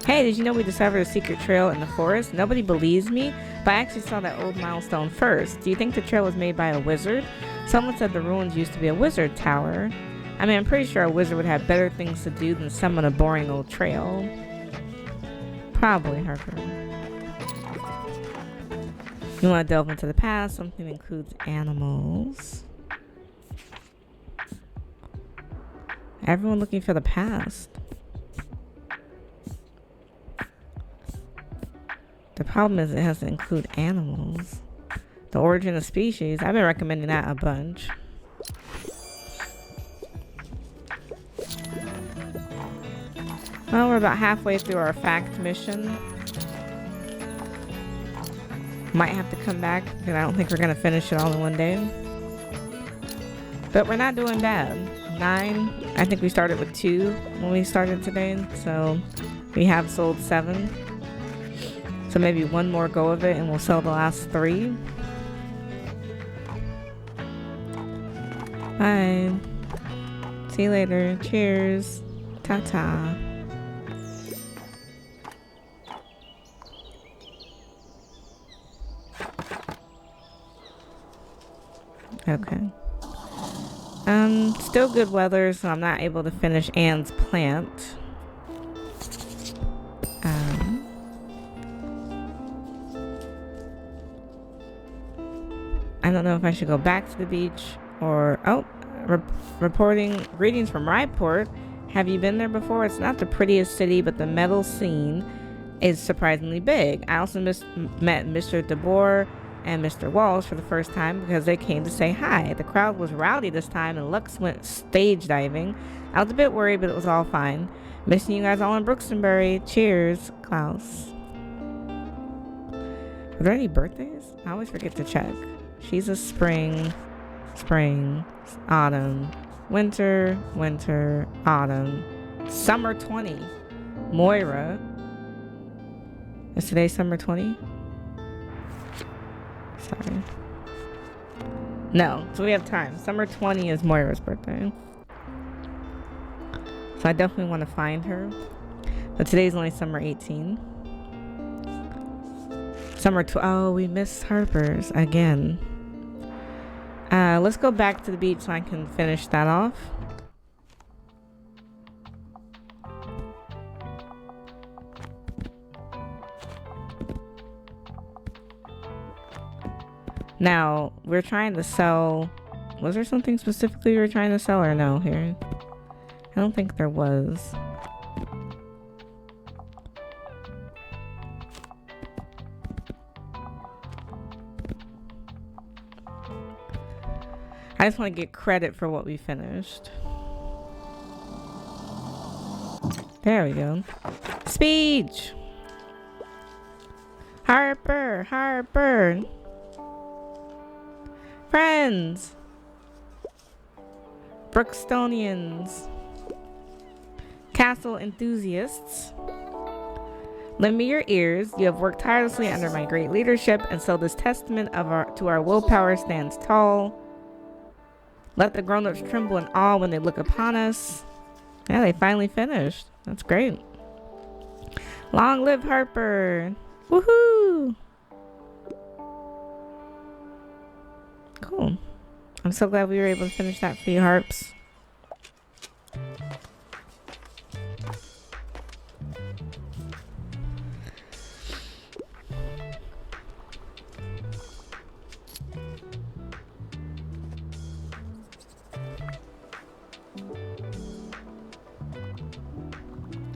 Hey, did you know we discovered a secret trail in the forest? Nobody believes me, but I actually saw that old milestone first. Do you think the trail was made by a wizard? Someone said the ruins used to be a wizard tower. I mean, I'm pretty sure a wizard would have better things to do than summon a boring old trail. Probably, Harper. You want to delve into the past? Something that includes animals. Everyone looking for the past. The problem is it has to include animals. The origin of species. I've been recommending that a bunch. Well, we're about halfway through our fact mission. Might have to come back because I don't think we're going to finish it all in one day. But we're not doing bad. 9. I think we started with 2 when we started today. So we have sold 7. So maybe one more go of it and we'll sell the last 3. Bye. See you later. Cheers. Ta-ta. Okay. Still good weather, so I'm not able to finish Anne's plant. I don't know if I should go back to the beach or... Oh, reporting. Greetings from Ryport. Have you been there before? It's not the prettiest city, but the metal scene is surprisingly big. I also met Mr. DeBoer and Mr. Walsh for the first time because they came to say hi. The crowd was rowdy this time and Lux went stage diving. I was a bit worried, but it was all fine. Missing you guys all in Brooksonbury. Cheers, Klaus. Are there any birthdays? I always forget to check. She's a spring, autumn, winter, autumn, summer 20. Moira. Is today summer 20? Sorry. No, so we have time. Summer 20 is Moira's birthday. So I definitely want to find her. But today's only summer 18. Oh, we missed Harper's again. Let's go back to the beach so I can finish that off. Now, we're trying to sell... Was there something specifically we were trying to sell or no here? I don't think there was. I just want to get credit for what we finished. There we go. Speech! Harper! Friends! Brookstonians! Castle enthusiasts! Lend me your ears. You have worked tirelessly under my great leadership, and so this testament to our willpower stands tall. Let the grown-ups tremble in awe when they look upon us. Yeah, they finally finished. That's great. Long live Harper! Woohoo! Cool. I'm so glad we were able to finish that for you, Harps.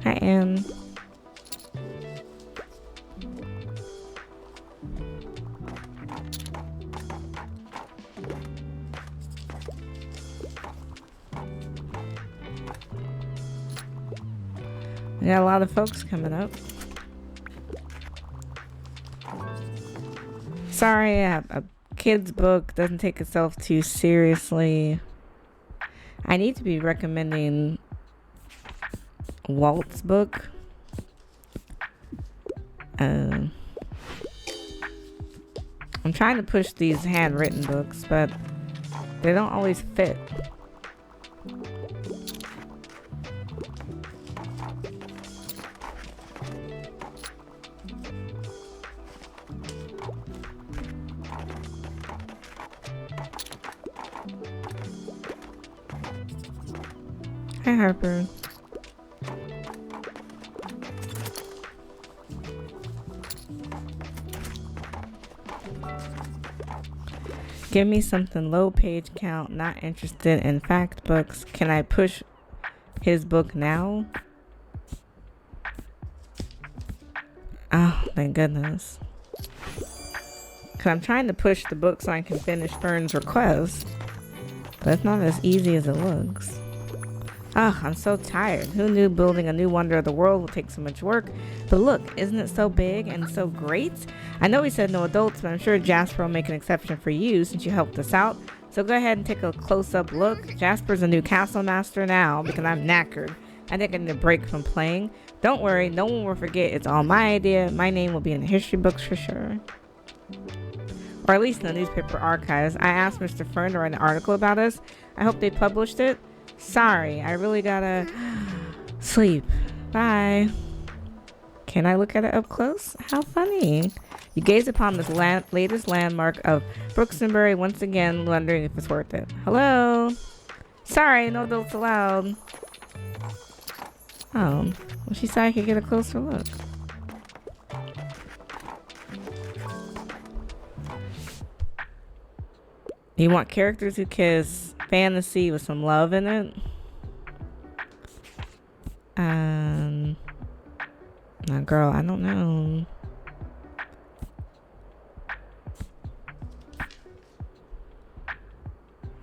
Hi, Anne. We got a lot of folks coming up. Sorry, a kid's book doesn't take itself too seriously. I need to be recommending Walt's book. I'm trying to push these handwritten books, but they don't always fit. Hi, Harper. Give me something low page count, not interested in fact books. Can I push his book now? Oh. thank goodness. Because I'm trying to push the book so I can finish Fern's request. But it's not as easy as it looks. Ugh, I'm so tired. Who knew building a new wonder of the world would take so much work? But look, isn't it so big and so great? I know we said no adults, but I'm sure Jasper will make an exception for you since you helped us out. So go ahead and take a close-up look. Jasper's a new castle master now because I'm knackered. I think I need a break from playing. Don't worry, no one will forget it's all my idea. My name will be in the history books for sure. Or at least in the newspaper archives. I asked Mr. Fern to write an article about us. I hope they published it. Sorry, I really gotta sleep. Bye. Can I look at it up close? How funny. You gaze upon this latest landmark of Brooksonbury, once again wondering if it's worth it. Hello? Sorry, no adults allowed. Oh, well, she said I could get a closer look. You want characters who kiss, fantasy with some love in it? Nah, girl, I don't know.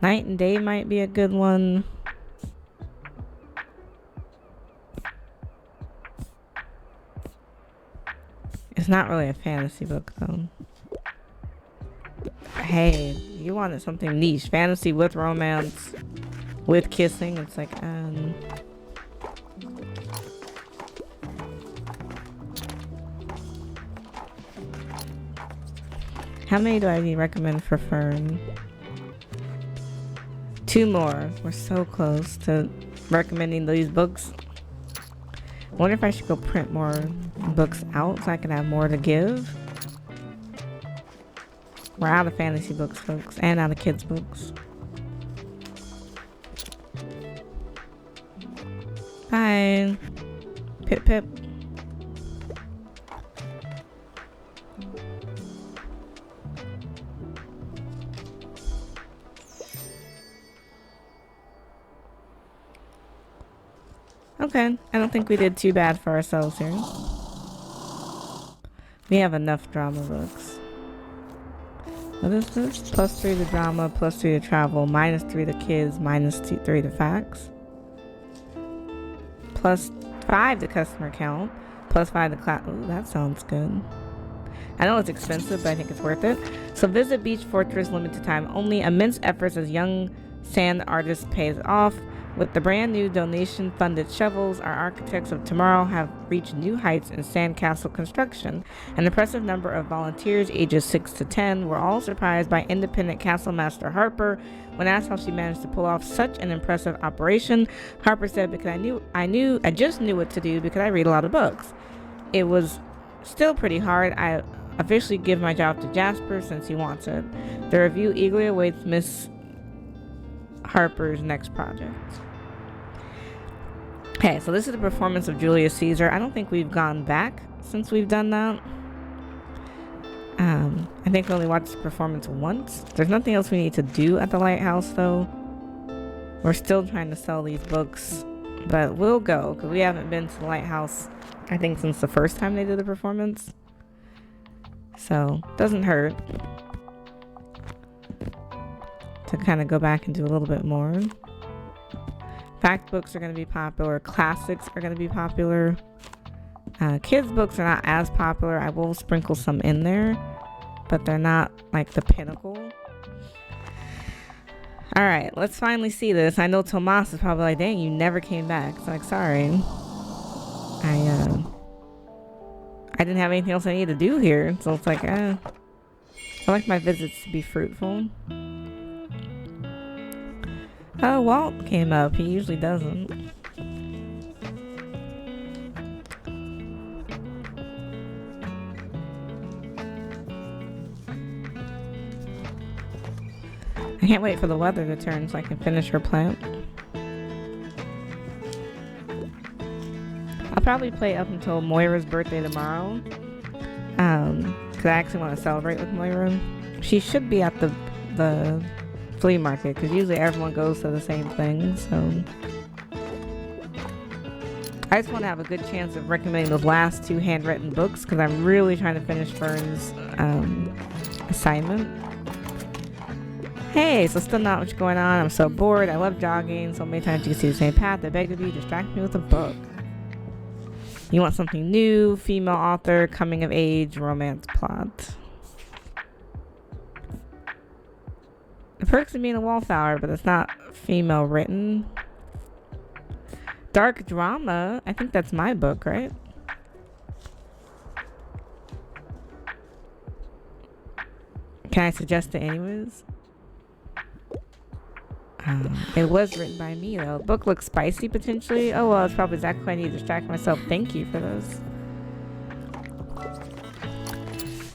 Night and Day might be a good one. It's not really a fantasy book, though. Hey, you wanted something niche. Fantasy with romance, with kissing. It's like, how many do I need recommend for Fern? 2 more. We're so close to recommending these books. I wonder if I should go print more books out so I can have more to give. We're out of fantasy books, folks, and out of kids' books. Bye. Pip pip. Okay, I don't think we did too bad for ourselves here. We have enough drama books. What is this? +3 to drama, +3 to travel, -3 to kids, -3 to facts. +5 to customer count, +5 to class. Ooh, that sounds good. I know it's expensive, but I think it's worth it. So visit Beach Fortress, limited time only. Immense efforts as young sand artists pays off. With the brand new donation-funded shovels, our architects of tomorrow have reached new heights in sandcastle construction. An impressive number of volunteers ages 6 to 10 were all surprised by independent castle master Harper. When asked how she managed to pull off such an impressive operation, Harper said, "Because I just knew what to do because I read a lot of books. It was still pretty hard. I officially give my job to Jasper since he wants it." The review eagerly awaits Miss Harper's next project. Okay, so this is the performance of Julius Caesar. I don't think we've gone back since we've done that. I think we only watched the performance once. There's nothing else we need to do at the lighthouse, though. We're still trying to sell these books, but we'll go because we haven't been to the lighthouse, I think, since the first time they did the performance. So, doesn't hurt to kind of go back and do a little bit more. Fact books are going to be popular. Classics are going to be popular. Kids books are not as popular. I will sprinkle some in there, but they're not like the pinnacle. All right, let's finally see this. I know Tomas is probably like, dang, you never came back. It's like, sorry. I didn't have anything else I need to do here. So it's like, I like my visits to be fruitful. Oh, Walt came up. He usually doesn't. I can't wait for the weather to turn so I can finish her plant. I'll probably play up until Moira's birthday tomorrow. Because I actually want to celebrate with Moira. She should be at the flea market because usually everyone goes to the same thing, so I just want to have a good chance of recommending those last 2 handwritten books because I'm really trying to finish Fern's assignment. Hey, so still not much going on. I'm so bored. I love jogging. So many times you can see the same path. I beg of you, distract me with a book. You want something new, female author, coming of age, romance plot. The perks of being a wallflower, but it's not female written. Dark drama. I think that's my book, right? Can I suggest it anyways? It was written by me though. The book looks spicy potentially. Oh well, it's probably exactly what I need to distract myself. Thank you for those.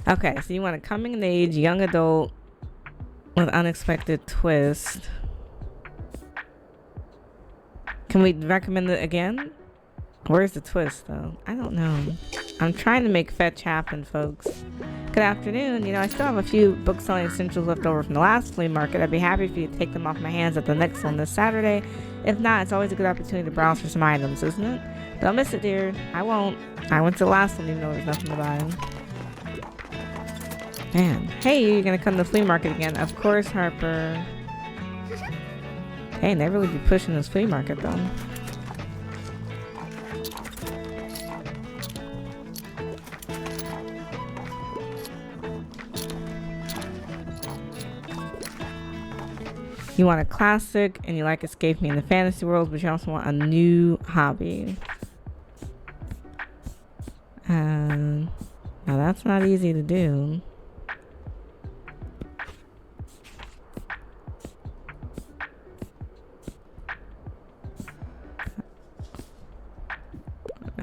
Okay, so you want a coming of age, young adult with unexpected twist. Can we recommend it again? Where's the twist though? I don't know. I'm trying to make fetch happen, folks. Good afternoon. You know, I still have a few book selling essentials left over from the last flea market. I'd be happy for you to take them off my hands at the next one this Saturday. If not, it's always a good opportunity to browse for some items, isn't it? Don't miss it, dear. I won't. I went to the last one even though there's nothing to buy. Man. Hey, you're gonna come to the flea market again. Of course, Harper. Hey, they really be pushing this flea market though. You want a classic and you like escaping in the fantasy world, but you also want a new hobby. Now that's not easy to do.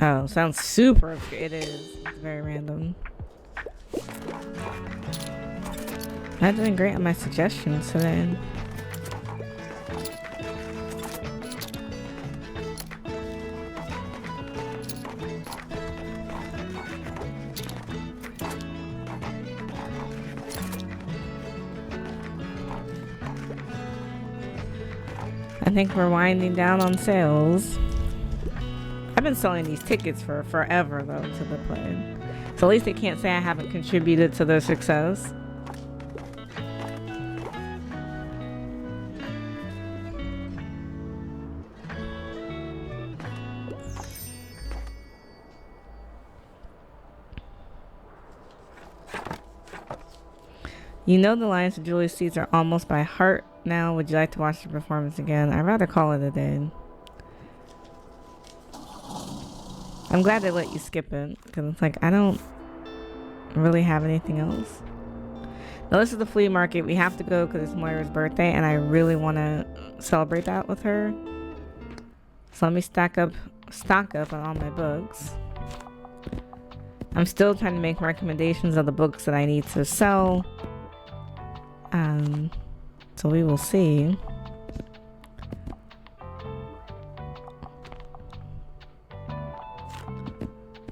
Oh, sounds super. It is. It's very random. I'm doing great on my suggestions today. I think we're winding down on sales. I've been selling these tickets for forever though to the play. So at least they can't say I haven't contributed to their success. You know the lines of Julius Caesar almost by heart now. Would you like to watch the performance again? I'd rather call it a day. I'm glad they let you skip it because it's like I don't really have anything else. Now this is the flea market. We have to go because it's Moira's birthday and I really want to celebrate that with her. So let me stock up on all my books. I'm still trying to make recommendations of the books that I need to sell. So we will see.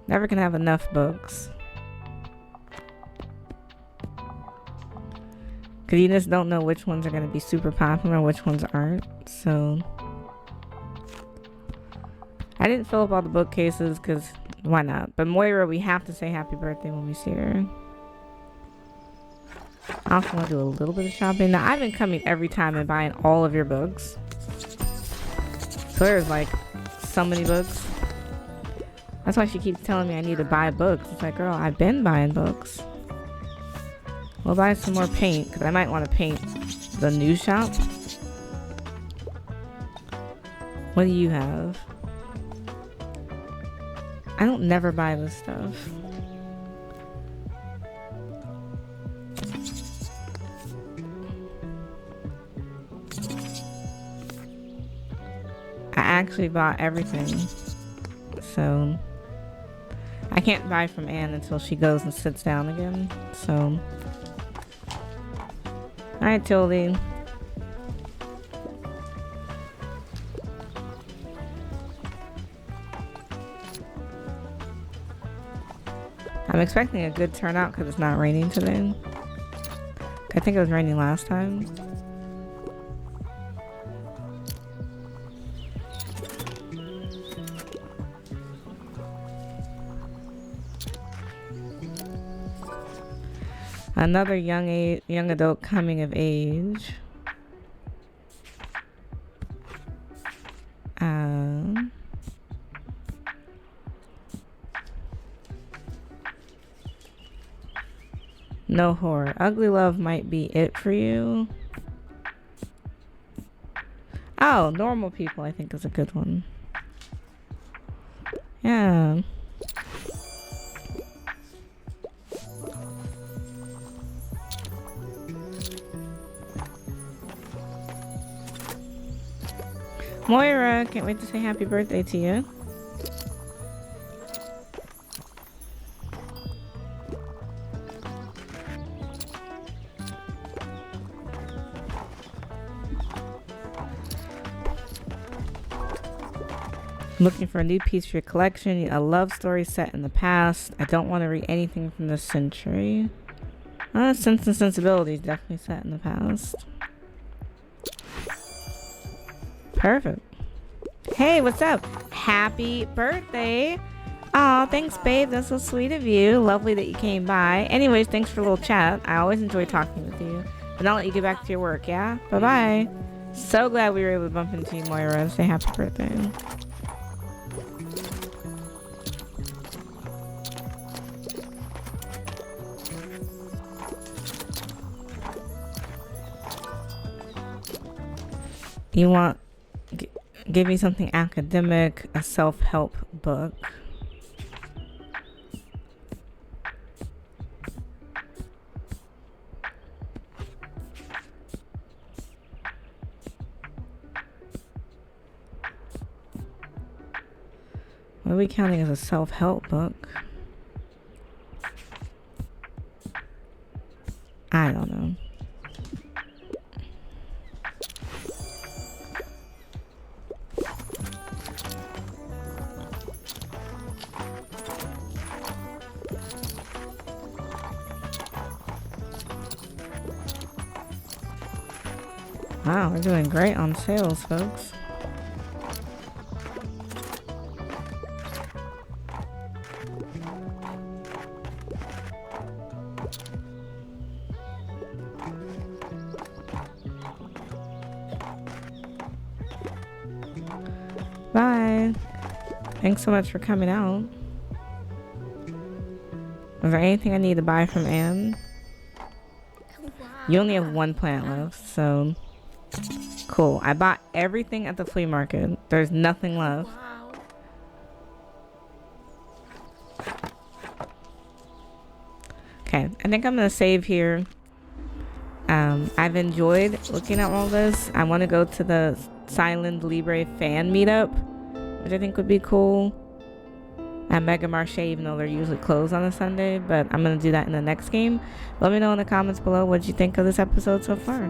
Never can have enough books. Because you just don't know which ones are going to be super popular and which ones aren't. So I didn't fill up all the bookcases because why not? But Moira, we have to say happy birthday when we see her. I also want to do a little bit of shopping. Now, I've been coming every time and buying all of your books. So there's like so many books. That's why she keeps telling me I need to buy books. It's like, girl, I've been buying books. We'll buy some more paint because I might want to paint the new shop. What do you have? I don't never buy this stuff. I actually bought everything. So I can't buy from Anne until she goes and sits down again. So alright, Tildy. I'm expecting a good turnout because it's not raining today. I think it was raining last time. Another young adult coming of age. No horror. Ugly Love might be it for you. Oh, Normal People I think is a good one. Yeah. Moira, can't wait to say happy birthday to you. Looking for a new piece for your collection. A love story set in the past. I don't want to read anything from this century. Sense and Sensibility is definitely set in the past. Perfect. Hey, what's up? Happy birthday. Aw, thanks, babe. That's so sweet of you. Lovely that you came by. Anyways, thanks for a little chat. I always enjoy talking with you. But I'll let you get back to your work, yeah? Bye-bye. So glad we were able to bump into you, Moira, and say happy birthday. You want... Give me something academic, a self-help book. What are we counting as a self-help book? I don't know. Wow, we're doing great on sales, folks. Bye. Thanks so much for coming out. Is there anything I need to buy from Anne? You only have one plant left, so... Cool. I bought everything at the flea market. There's nothing left. Okay, I think I'm gonna save here. I've enjoyed looking at all this. I want to go to the Silent Libre fan meetup, which I think would be cool, at Mega Marche, even though they're usually closed on a Sunday. But I'm gonna do that in the next game. Let me know in the comments below what you think of this episode so far.